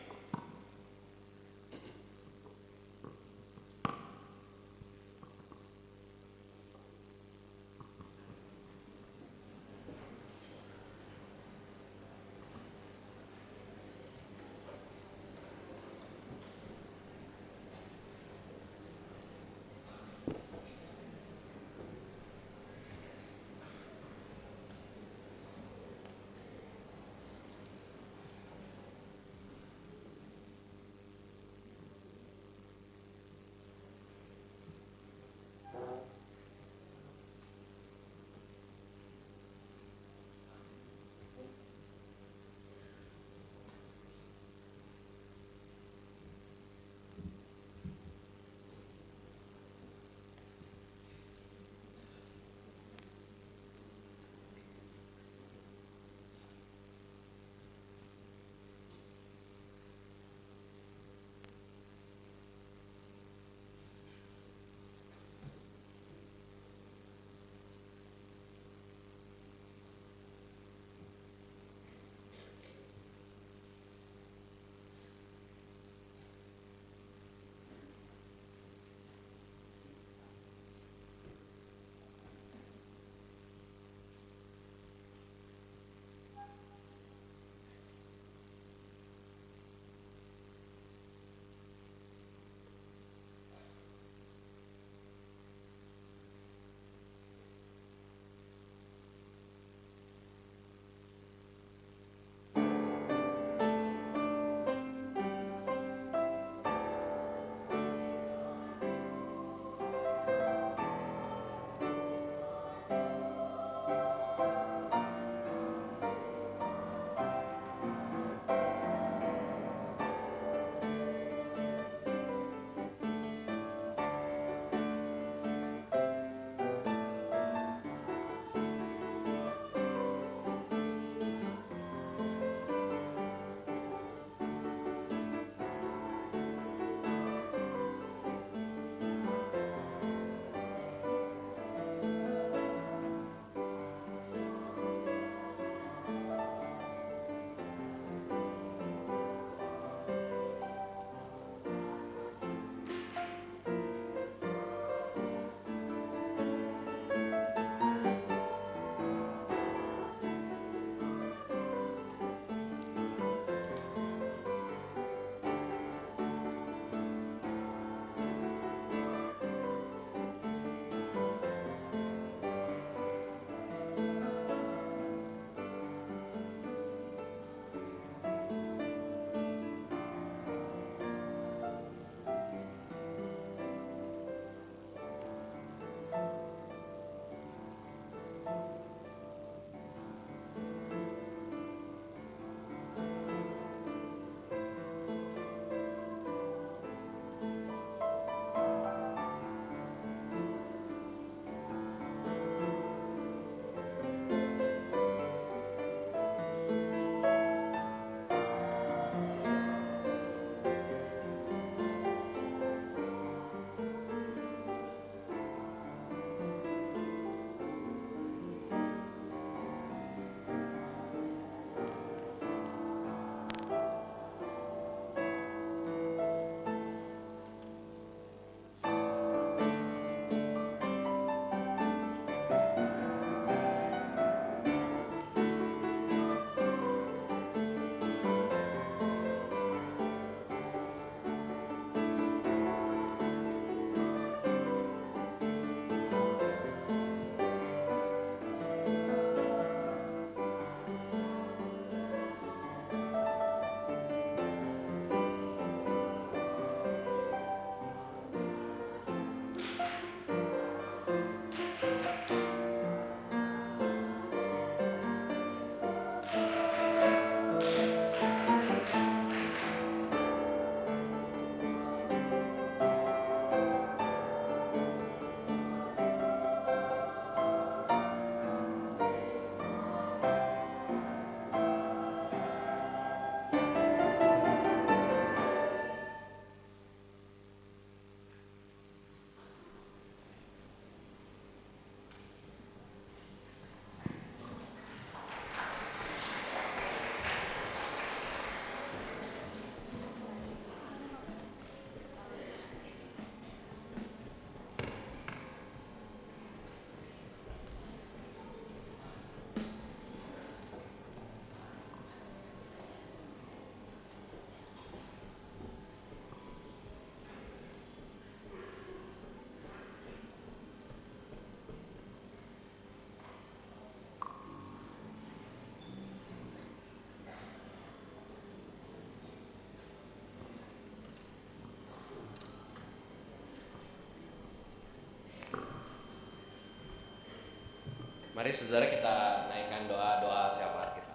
Mari saudara kita naikkan doa-doa syafaat kita.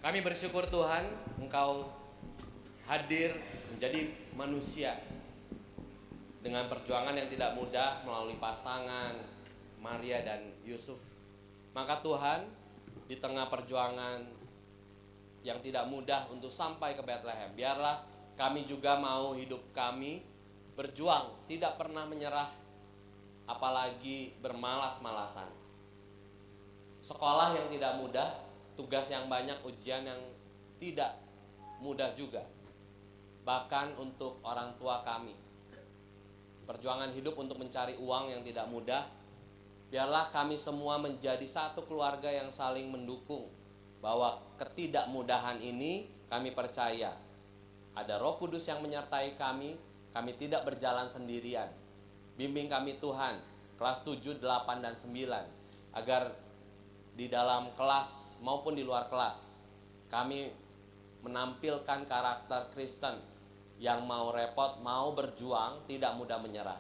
Kami bersyukur Tuhan, Engkau hadir menjadi manusia dengan perjuangan yang tidak mudah melalui pasangan Maria dan Yusuf. Maka Tuhan, di tengah perjuangan yang tidak mudah untuk sampai ke Bethlehem, biarlah kami juga mau hidup kami berjuang, tidak pernah menyerah, apalagi bermalas-malasan. Sekolah yang tidak mudah, tugas yang banyak, ujian yang tidak mudah juga. Bahkan untuk orang tua kami, perjuangan hidup untuk mencari uang yang tidak mudah. Biarlah kami semua menjadi satu keluarga yang saling mendukung, bahwa ketidakmudahan ini kami percaya ada Roh Kudus yang menyertai kami tidak berjalan sendirian. Bimbing kami Tuhan, kelas 7, 8, dan 9, agar di dalam kelas maupun di luar kelas kami menampilkan karakter Kristen yang mau repot, mau berjuang, tidak mudah menyerah.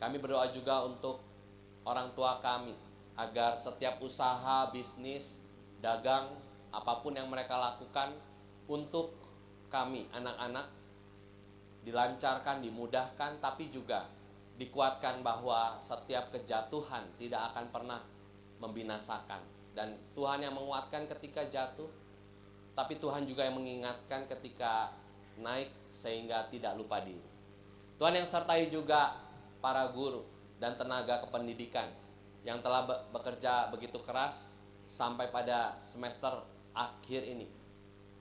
Kami berdoa juga untuk orang tua kami, agar setiap usaha, bisnis, dagang, apapun yang mereka lakukan untuk kami, anak-anak, dilancarkan, dimudahkan, tapi juga dikuatkan bahwa setiap kejatuhan tidak akan pernah membinasakan. Dan Tuhan yang menguatkan ketika jatuh, tapi Tuhan juga yang mengingatkan ketika naik sehingga tidak lupa diri. Tuhan yang sertai juga para guru dan tenaga kependidikan yang telah bekerja begitu keras sampai pada semester akhir ini.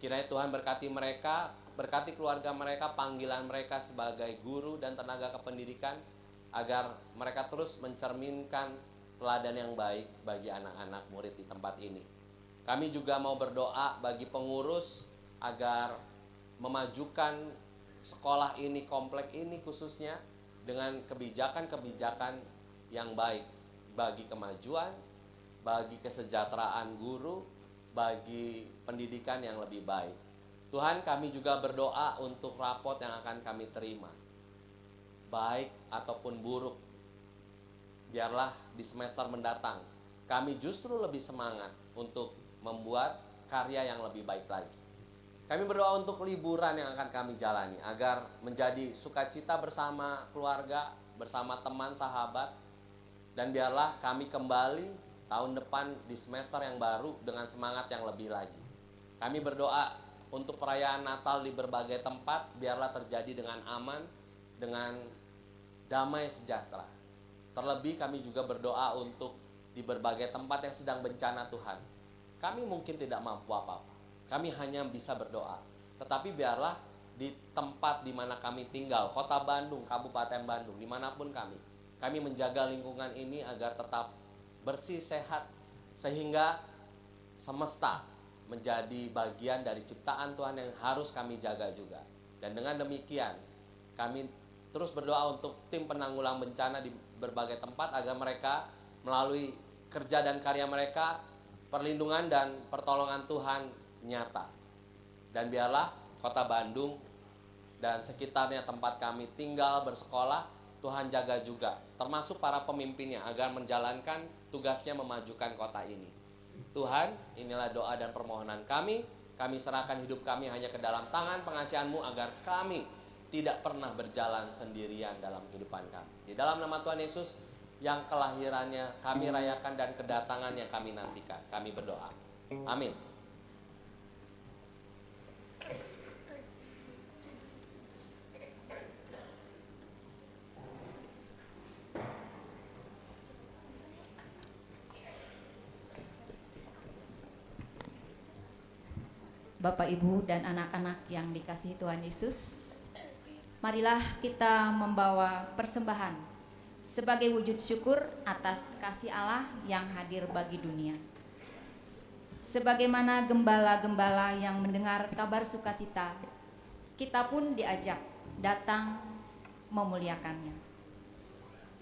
Kiranya Tuhan berkati mereka, berkati keluarga mereka, panggilan mereka sebagai guru dan tenaga kependidikan, agar mereka terus mencerminkan teladan yang baik bagi anak-anak murid di tempat ini. Kami juga mau berdoa bagi pengurus agar memajukan sekolah ini, komplek ini khususnya, dengan kebijakan-kebijakan yang baik bagi kemajuan, bagi kesejahteraan guru, bagi pendidikan yang lebih baik. Tuhan, kami juga berdoa untuk rapot yang akan kami terima, baik ataupun buruk. Biarlah di semester mendatang kami justru lebih semangat untuk membuat karya yang lebih baik lagi. Kami berdoa untuk liburan yang akan kami jalani, agar menjadi sukacita bersama keluarga, bersama teman, sahabat. Dan biarlah kami kembali tahun depan di semester yang baru dengan semangat yang lebih lagi. Kami berdoa untuk perayaan Natal di berbagai tempat, biarlah terjadi dengan aman, dengan damai sejahtera. Terlebih kami juga berdoa untuk di berbagai tempat yang sedang bencana Tuhan. Kami mungkin tidak mampu apa-apa, kami hanya bisa berdoa. Tetapi biarlah di tempat di mana kami tinggal, Kota Bandung, Kabupaten Bandung, dimanapun kami menjaga lingkungan ini agar tetap bersih, sehat, sehingga semesta menjadi bagian dari ciptaan Tuhan yang harus kami jaga juga. Dan dengan demikian kami terus berdoa untuk tim penanggulang bencana di berbagai tempat, agar mereka melalui kerja dan karya mereka, perlindungan dan pertolongan Tuhan nyata. Dan biarlah Kota Bandung dan sekitarnya tempat kami tinggal, bersekolah, Tuhan jaga juga, termasuk para pemimpinnya, agar menjalankan tugasnya memajukan kota ini. Tuhan, inilah doa dan permohonan kami. Kami serahkan hidup kami hanya ke dalam tangan pengasihan-Mu, agar kami tidak pernah berjalan sendirian dalam kehidupan kami. Di dalam nama Tuhan Yesus yang kelahirannya kami rayakan dan kedatangan yang kami nantikan, kami berdoa. Amin. Bapak, Ibu, dan anak-anak yang dikasihi Tuhan Yesus, marilah kita membawa persembahan sebagai wujud syukur atas kasih Allah yang hadir bagi dunia. Sebagaimana gembala-gembala yang mendengar kabar sukacita, kita pun diajak datang memuliakannya.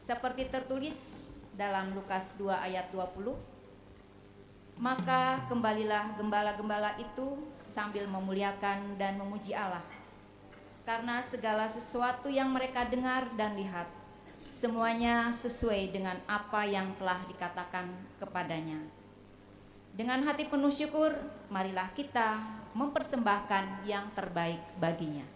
Seperti tertulis dalam Lukas 2 ayat 20, maka kembalilah gembala-gembala itu sambil memuliakan dan memuji Allah, karena segala sesuatu yang mereka dengar dan lihat semuanya sesuai dengan apa yang telah dikatakan kepadanya. Dengan hati penuh syukur, marilah kita mempersembahkan yang terbaik baginya.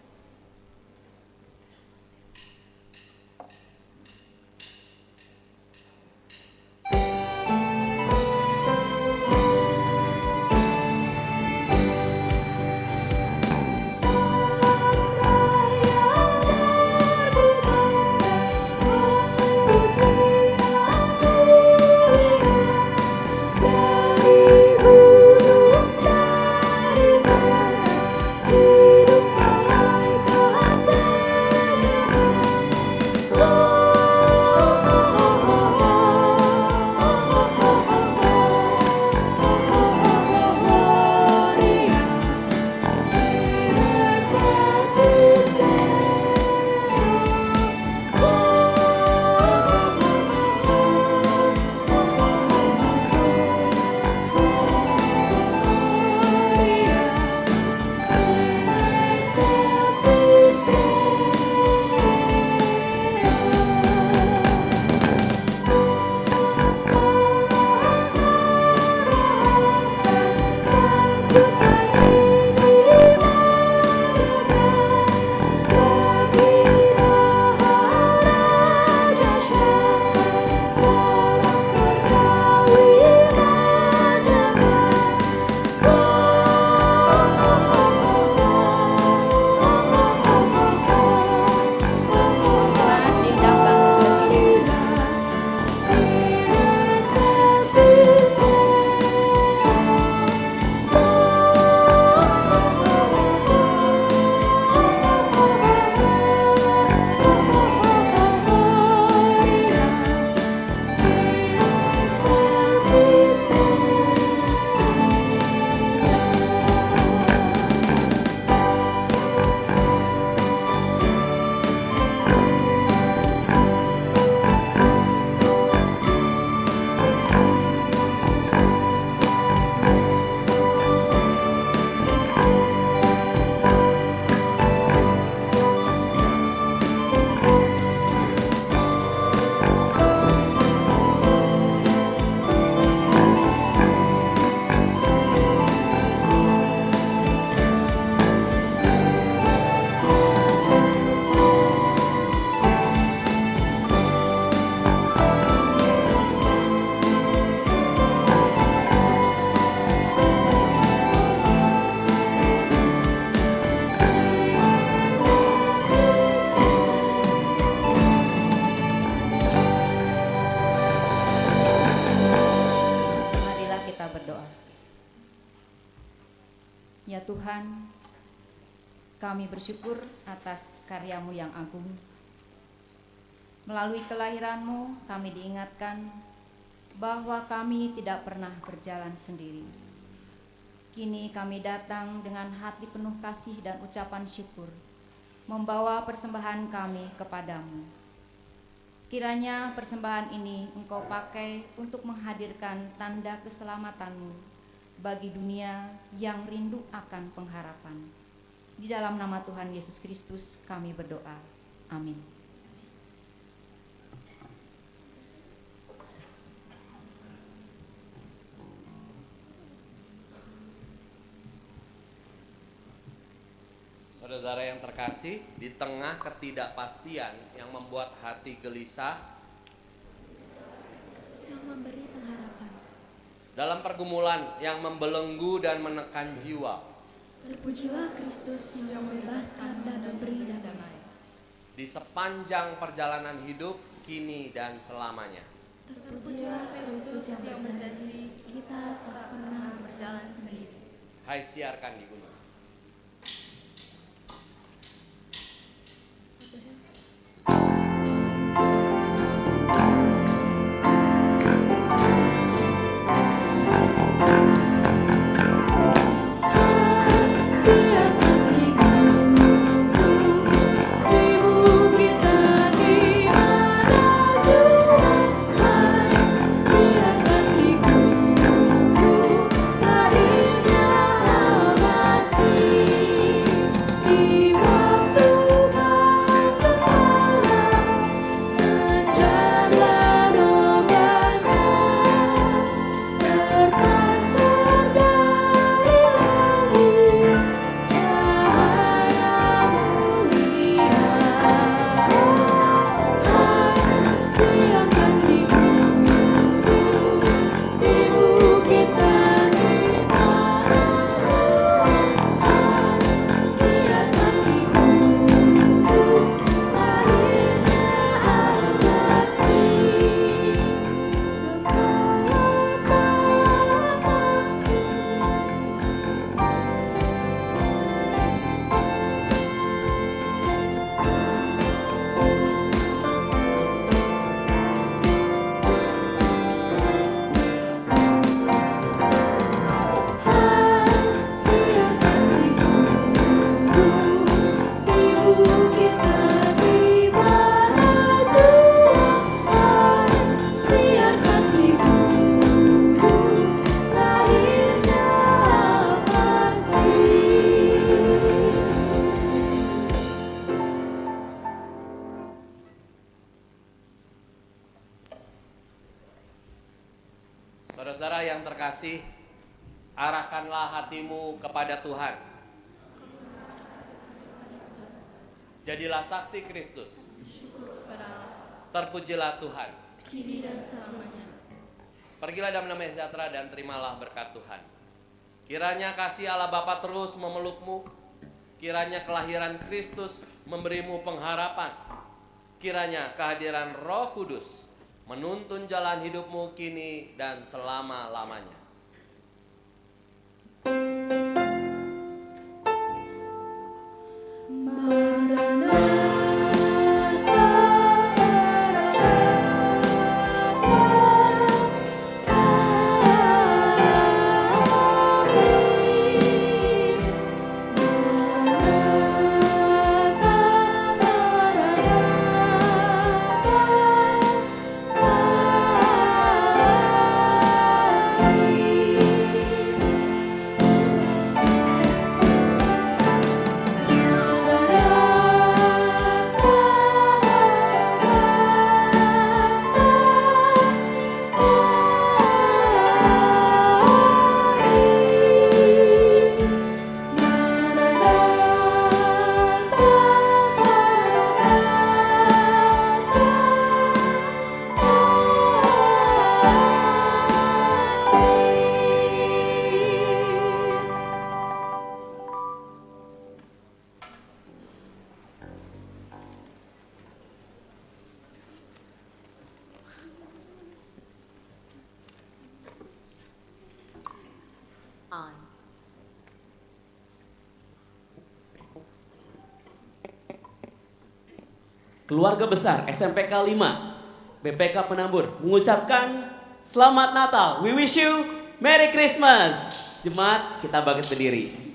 Ya Tuhan, kami bersyukur atas karya-Mu yang agung. Melalui kelahiran-Mu, kami diingatkan bahwa kami tidak pernah berjalan sendiri. Kini kami datang dengan hati penuh kasih dan ucapan syukur, membawa persembahan kami kepadamu. Kiranya persembahan ini Engkau pakai untuk menghadirkan tanda keselamatan-Mu bagi dunia yang rindu akan pengharapan. Di dalam nama Tuhan Yesus Kristus kami berdoa. Amin. Saudara yang terkasih, di tengah ketidakpastian yang membuat hati gelisah, yang memberi pengharapan, dalam pergumulan yang membelenggu dan menekan jiwa, terpujilah Kristus yang membebaskan dan memberi damai. Di sepanjang perjalanan hidup, kini dan selamanya. Terpujilah Kristus yang berjanji kita tak pernah berjalan sendiri. Hai, siarkan di gunung. Lahirnya Abas Rendahkanlah hatimu kepada Tuhan. Jadilah saksi Kristus. Terpujilah Tuhan. Kini dan selamanya. Pergilah dalam damai sejahtera dan terimalah berkat Tuhan. Kiranya kasih Allah Bapa terus memelukmu. Kiranya kelahiran Kristus memberimu pengharapan. Kiranya kehadiran Roh Kudus menuntun jalan hidupmu kini dan selama-lamanya. Keluarga besar SMPK 5 BPK Penambur mengucapkan Selamat Natal. We wish you Merry Christmas. Jemaat, kita bangkit berdiri.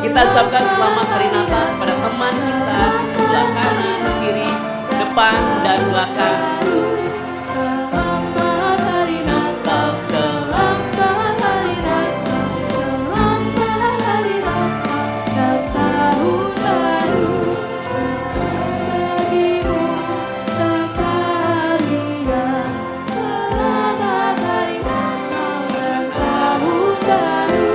Kita ucapkan selamat hari Natal kepada teman kita di sebelah kanan, kiri, depan, dan belakang. Selamat hari Natal, selamat hari Natal, selamat hari Natal dan tahun baru bagimu sekalian. Selamat hari Natal dan tahun baru.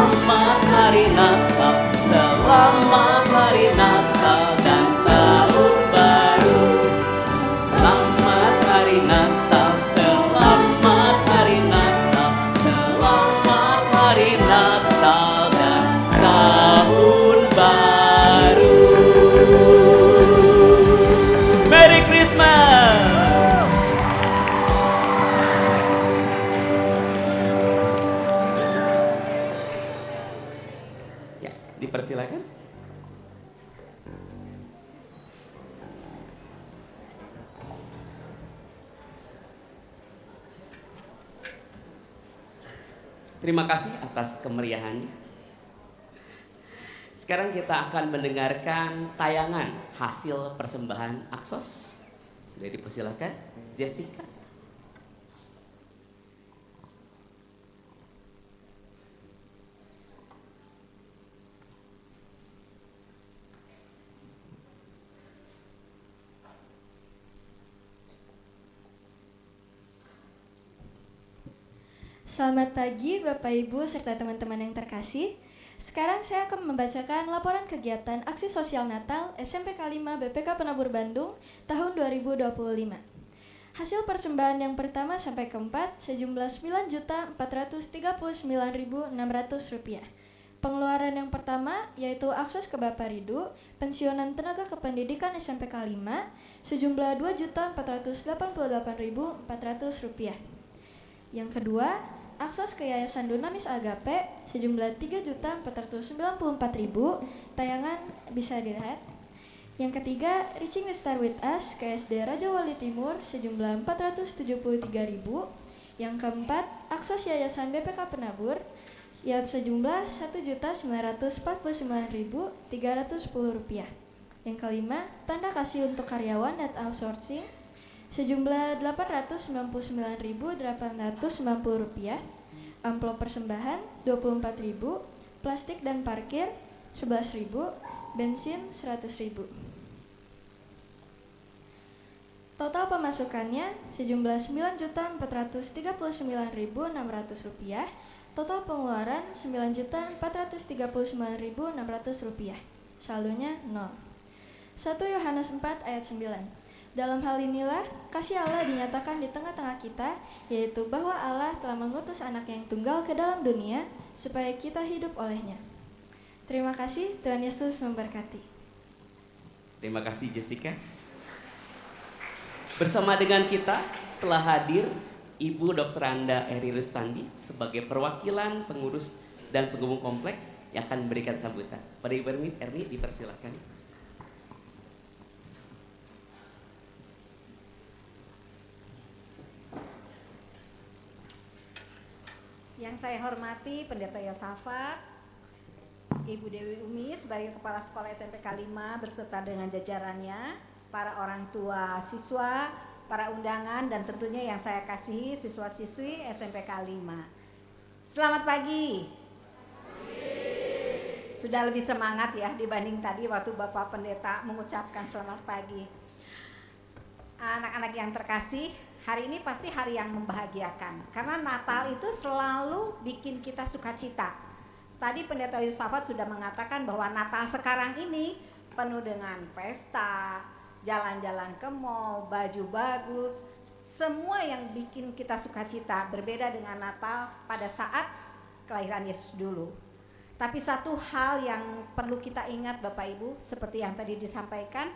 Selamat hari Natal, selamat hari Natal dan tahun baru. Selamat hari Natal, selamat hari Natal, selamat hari Natal dan tahun baru. Merry Christmas. Dipersilakan. Terima kasih atas kemeriahannya. Sekarang kita akan mendengarkan tayangan hasil persembahan Aksos. Sudah dipersilakan, Jessica. Selamat pagi Bapak Ibu serta teman-teman yang terkasih. Sekarang saya akan membacakan laporan kegiatan aksi sosial Natal SMPK 5 BPK Penambur Bandung tahun 2025. Hasil persembahan yang pertama sampai keempat sejumlah Rp9.439.600. Pengeluaran yang pertama yaitu akses ke Bapak Ridu, pensiunan tenaga kependidikan SMPK 5 sejumlah Rp2.488.400. Yang kedua, akses ke Yayasan Dunamis Agape sejumlah Rp3.494.000, tayangan bisa dilihat. Yang ketiga, Reaching the Star with Us ke SD Raja Wali Timur sejumlah Rp473.000. Yang keempat, akses Yayasan BPK Penabur yaitu sejumlah Rp1.949.310. Yang kelima, tanda kasih untuk karyawan dan outsourcing sejumlah Rp899.890. Amplop persembahan Rp24.000, plastik dan parkir Rp11.000, bensin Rp100.000. Total pemasukannya sejumlah Rp9.439.600. Total pengeluaran Rp9.439.600. Saldonya 0. 1 Yohanes 4 ayat 9. Dalam hal inilah kasih Allah dinyatakan di tengah-tengah kita, yaitu bahwa Allah telah mengutus anak yang tunggal ke dalam dunia supaya kita hidup olehnya. Terima kasih, Tuhan Yesus memberkati. Terima kasih Jessica. Bersama dengan kita telah hadir Ibu Dr. Anda Eri Rustandi sebagai perwakilan pengurus dan penghubung komplek yang akan memberikan sambutan. Pada Ibu Erni dipersilakan. Yang saya hormati Pendeta Yosafat, Ibu Dewi Umi sebagai Kepala Sekolah SMPK 5 berserta dengan jajarannya, para orang tua siswa, para undangan, dan tentunya yang saya kasihi siswa-siswi SMPK 5. Selamat pagi. Sudah lebih semangat ya dibanding tadi waktu Bapak Pendeta mengucapkan selamat pagi. Anak-anak yang terkasih, hari ini pasti hari yang membahagiakan karena Natal itu selalu bikin kita sukacita. Tadi Pendeta Yusafat sudah mengatakan bahwa Natal sekarang ini penuh dengan pesta, jalan-jalan ke mall, baju bagus, semua yang bikin kita sukacita. Berbeda dengan Natal pada saat kelahiran Yesus dulu. Tapi satu hal yang perlu kita ingat Bapak Ibu, seperti yang tadi disampaikan,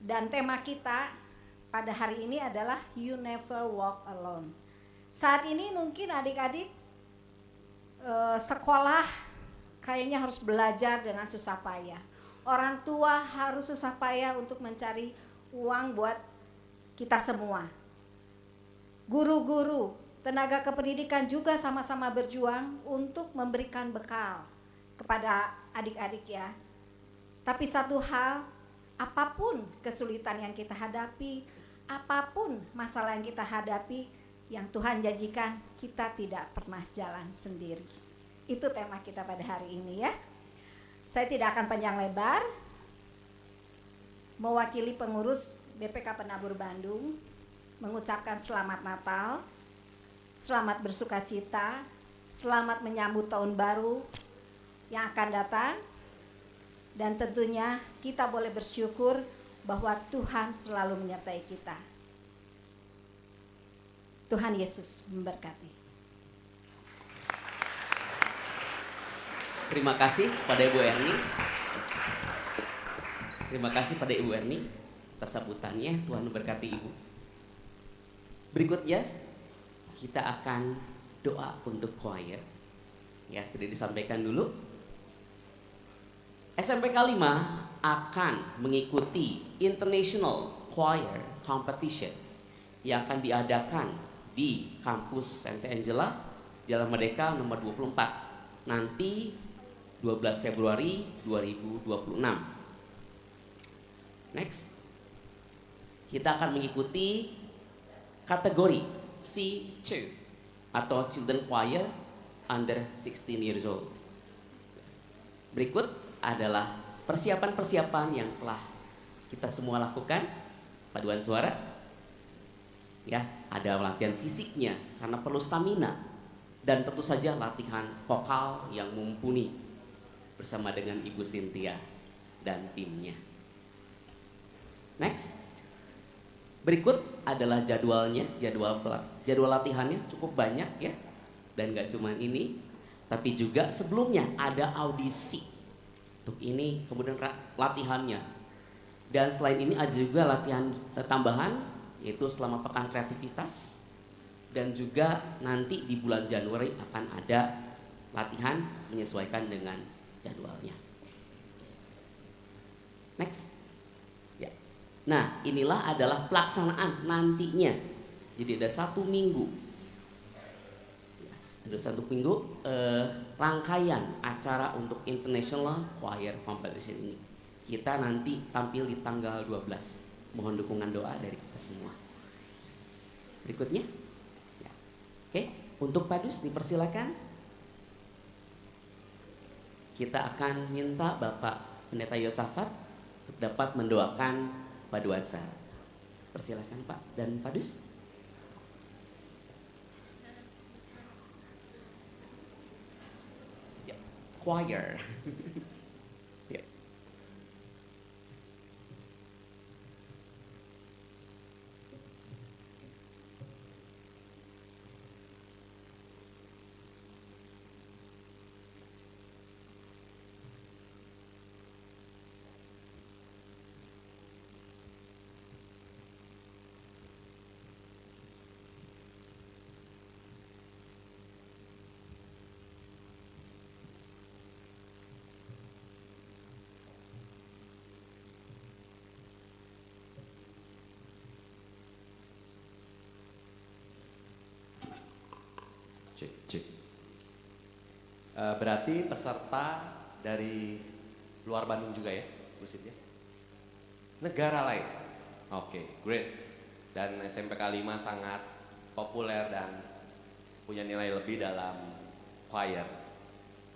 dan tema kita pada hari ini adalah You Never Walk Alone. Saat ini mungkin adik-adik sekolah kayaknya harus belajar dengan susah payah. Orang tua harus susah payah untuk mencari uang buat kita semua. Guru-guru, tenaga kependidikan juga sama-sama berjuang untuk memberikan bekal kepada adik-adik ya. Tapi satu hal, apapun kesulitan yang kita hadapi, apapun masalah yang kita hadapi, yang Tuhan janjikan, kita tidak pernah jalan sendiri. Itu tema kita pada hari ini ya. Saya tidak akan panjang lebar, mewakili pengurus BPK Penabur Bandung, mengucapkan selamat Natal, selamat bersukacita, selamat menyambut tahun baru yang akan datang, dan tentunya kita boleh bersyukur bahwa Tuhan selalu menyertai kita. Tuhan Yesus memberkati. Terima kasih pada Ibu Erni. Terima kasih pada Ibu Erni atas sambutannya. Tuhan memberkati Ibu. Berikutnya kita akan doa untuk choir. Ya, sudah disampaikan dulu. SMPK 5 akan mengikuti International Choir Competition yang akan diadakan di kampus St. Angela, Jalan Merdeka nomor 24. Nanti 12 Februari 2026. Next, kita akan mengikuti kategori C2 atau Children Choir under 16 years old. Berikut adalah persiapan-persiapan yang telah kita semua lakukan. Paduan suara, ya, ada latihan fisiknya karena perlu stamina, dan tentu saja latihan vokal yang mumpuni bersama dengan Ibu Cynthia dan timnya. Next, berikut adalah jadwalnya, jadwal latihannya cukup banyak ya, dan gak cuma ini, tapi juga sebelumnya ada audisi. Untuk ini kemudian latihannya. Dan selain ini ada juga latihan tambahan, yaitu selama pekan kreativitas. Dan juga nanti di bulan Januari akan ada latihan menyesuaikan dengan jadwalnya. Next. Ya. Nah, inilah adalah pelaksanaan nantinya. Jadi ada 1 minggu. Ada 1 minggu rangkaian acara untuk International Choir Competition ini. Kita nanti tampil di tanggal 12. Mohon dukungan doa dari kita semua. Berikutnya. Ya. Oke, untuk Padus dipersilakan. Kita akan minta Bapak Pendeta Yosafat untuk dapat mendoakan paduan sara. Persilakan Pak dan Padus. Ya, choir. Ya. Cek. Berarti peserta dari luar Bandung juga ya, Bu Siti? Negara lain. Oke, great. Dan SMPK 5 sangat populer dan punya nilai lebih dalam choir.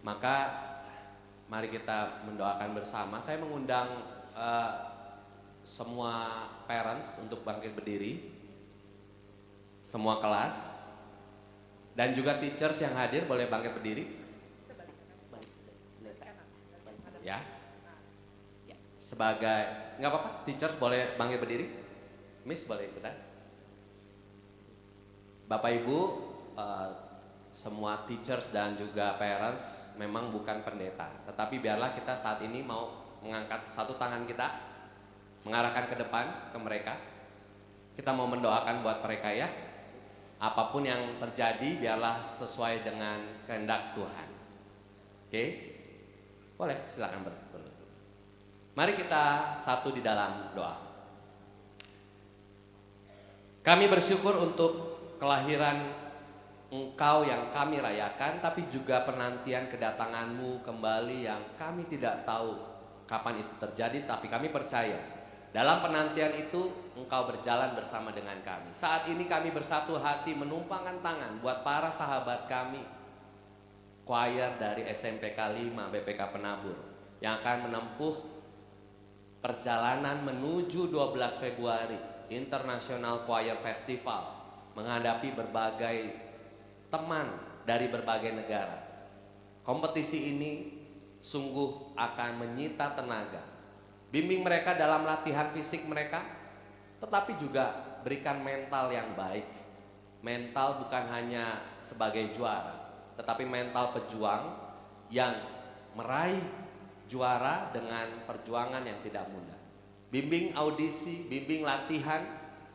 Maka mari kita mendoakan bersama. Saya mengundang semua parents untuk bangkit berdiri. Semua kelas. Dan juga teachers yang hadir boleh bangkit berdiri. Ya. Sebagai, nggak apa-apa, teachers boleh bangkit berdiri. Miss boleh ikutan. Bapak Ibu, semua teachers dan juga parents memang bukan pendeta. Tetapi biarlah kita saat ini mau mengangkat satu tangan kita, mengarahkan ke depan ke mereka. Kita mau mendoakan buat mereka ya. Apapun yang terjadi biarlah sesuai dengan kehendak Tuhan. Oke? Boleh, silakan berdiri. Mari kita satu di dalam doa. Kami bersyukur untuk kelahiran Engkau yang kami rayakan, tapi juga penantian kedatangan-Mu kembali yang kami tidak tahu kapan itu terjadi, tapi kami percaya dalam penantian itu Engkau berjalan bersama dengan kami. Saat ini kami bersatu hati menumpangkan tangan buat para sahabat kami, choir dari SMPK 5 BPK Penabur yang akan menempuh perjalanan menuju 12 Februari International Choir Festival, menghadapi berbagai teman dari berbagai negara. Kompetisi ini sungguh akan menyita tenaga. Bimbing mereka dalam latihan fisik mereka, tetapi juga berikan mental yang baik. Mental bukan hanya sebagai juara, tetapi mental pejuang yang meraih juara dengan perjuangan yang tidak mudah. Bimbing audisi, bimbing latihan,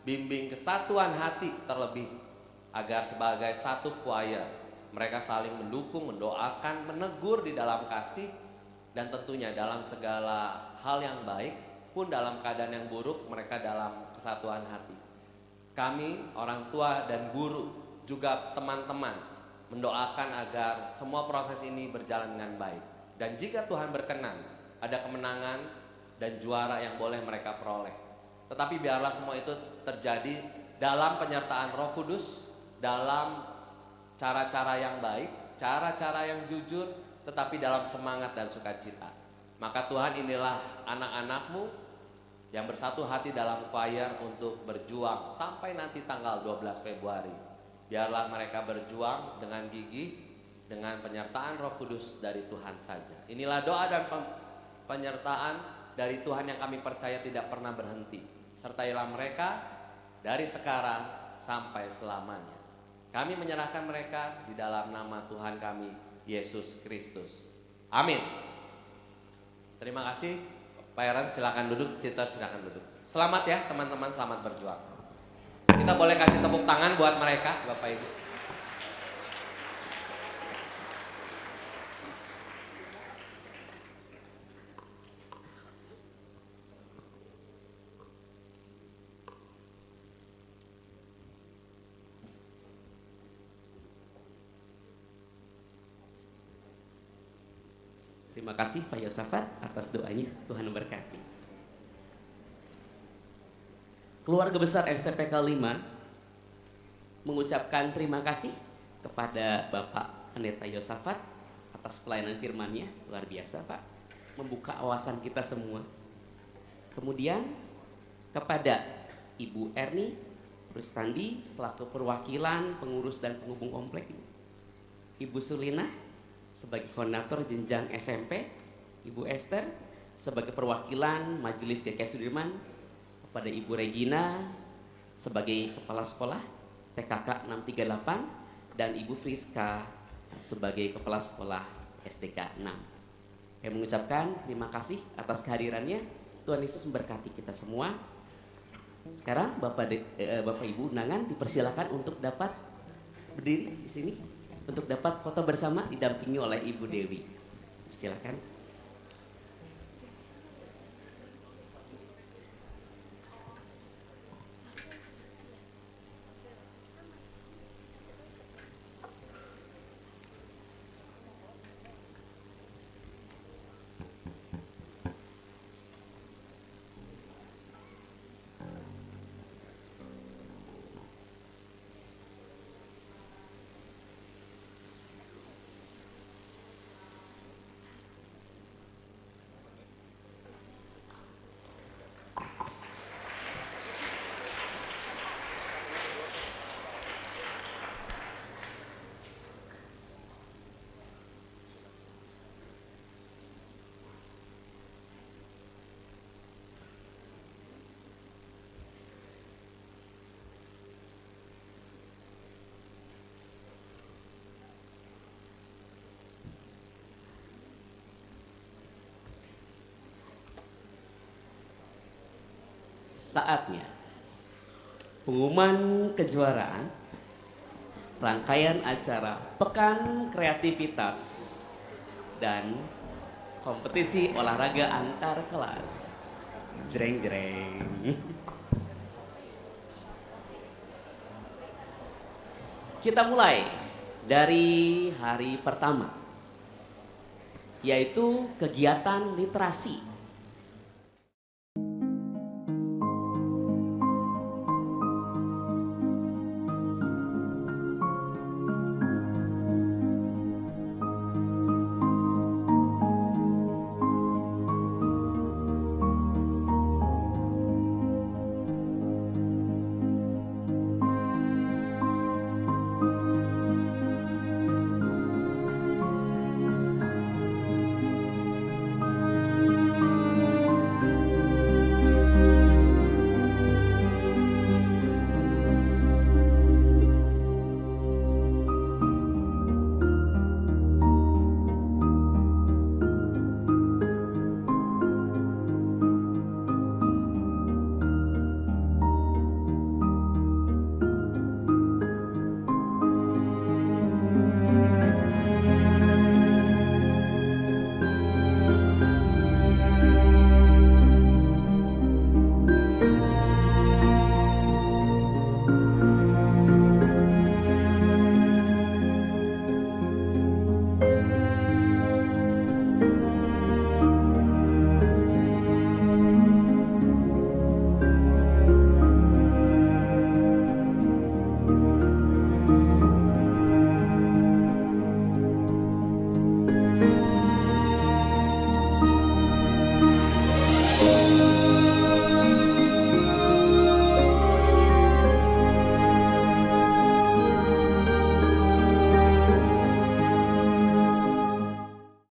bimbing kesatuan hati terlebih, agar sebagai satu choir mereka saling mendukung, mendoakan, menegur di dalam kasih, dan tentunya dalam segala hal yang baik pun dalam keadaan yang buruk mereka dalam kesatuan hati. Kami orang tua dan guru juga teman-teman mendoakan agar semua proses ini berjalan dengan baik. Dan jika Tuhan berkenan ada kemenangan dan juara yang boleh mereka peroleh. Tetapi biarlah semua itu terjadi dalam penyertaan Roh Kudus, dalam cara-cara yang baik, cara-cara yang jujur, tetapi dalam semangat dan sukacita. Maka Tuhan, inilah anak-anak-Mu yang bersatu hati dalam choir untuk berjuang sampai nanti tanggal 12 Februari. Biarlah mereka berjuang dengan gigih, dengan penyertaan Roh Kudus dari Tuhan saja. Inilah doa dan penyertaan dari Tuhan yang kami percaya tidak pernah berhenti. Sertailah mereka dari sekarang sampai selamanya. Kami menyerahkan mereka di dalam nama Tuhan kami, Yesus Kristus. Amin. Terima kasih. Pak Heran silakan duduk, Cita silakan duduk. Selamat ya teman-teman, selamat berjuang. Kita boleh kasih tepuk tangan buat mereka, Bapak Ibu. Terima kasih Pak Yosafat atas doanya, Tuhan memberkati. Keluarga besar SMPK 5 mengucapkan terima kasih kepada Bapak Pendeta Yosafat atas pelayanan firman-Nya, luar biasa Pak, membuka wawasan kita semua. Kemudian kepada Ibu Erni Rustandi selaku perwakilan pengurus dan penghubung komplek, Ibu Sulina sebagai koordinator jenjang SMP, Ibu Esther sebagai perwakilan Majelis GKI Sudirman, kepada Ibu Regina sebagai kepala sekolah TKK 638 dan Ibu Friska sebagai kepala sekolah SDK 6. Saya mengucapkan terima kasih atas kehadirannya. Tuhan Yesus memberkati kita semua. Sekarang Bapak Ibu undangan dipersilakan untuk dapat berdiri di sini untuk dapat foto bersama didampingi oleh Ibu Dewi. Silakan. Saatnya pengumuman kejuaraan rangkaian acara Pekan Kreativitas dan kompetisi olahraga antar kelas. Jreng jreng. Kita mulai dari hari pertama, yaitu kegiatan literasi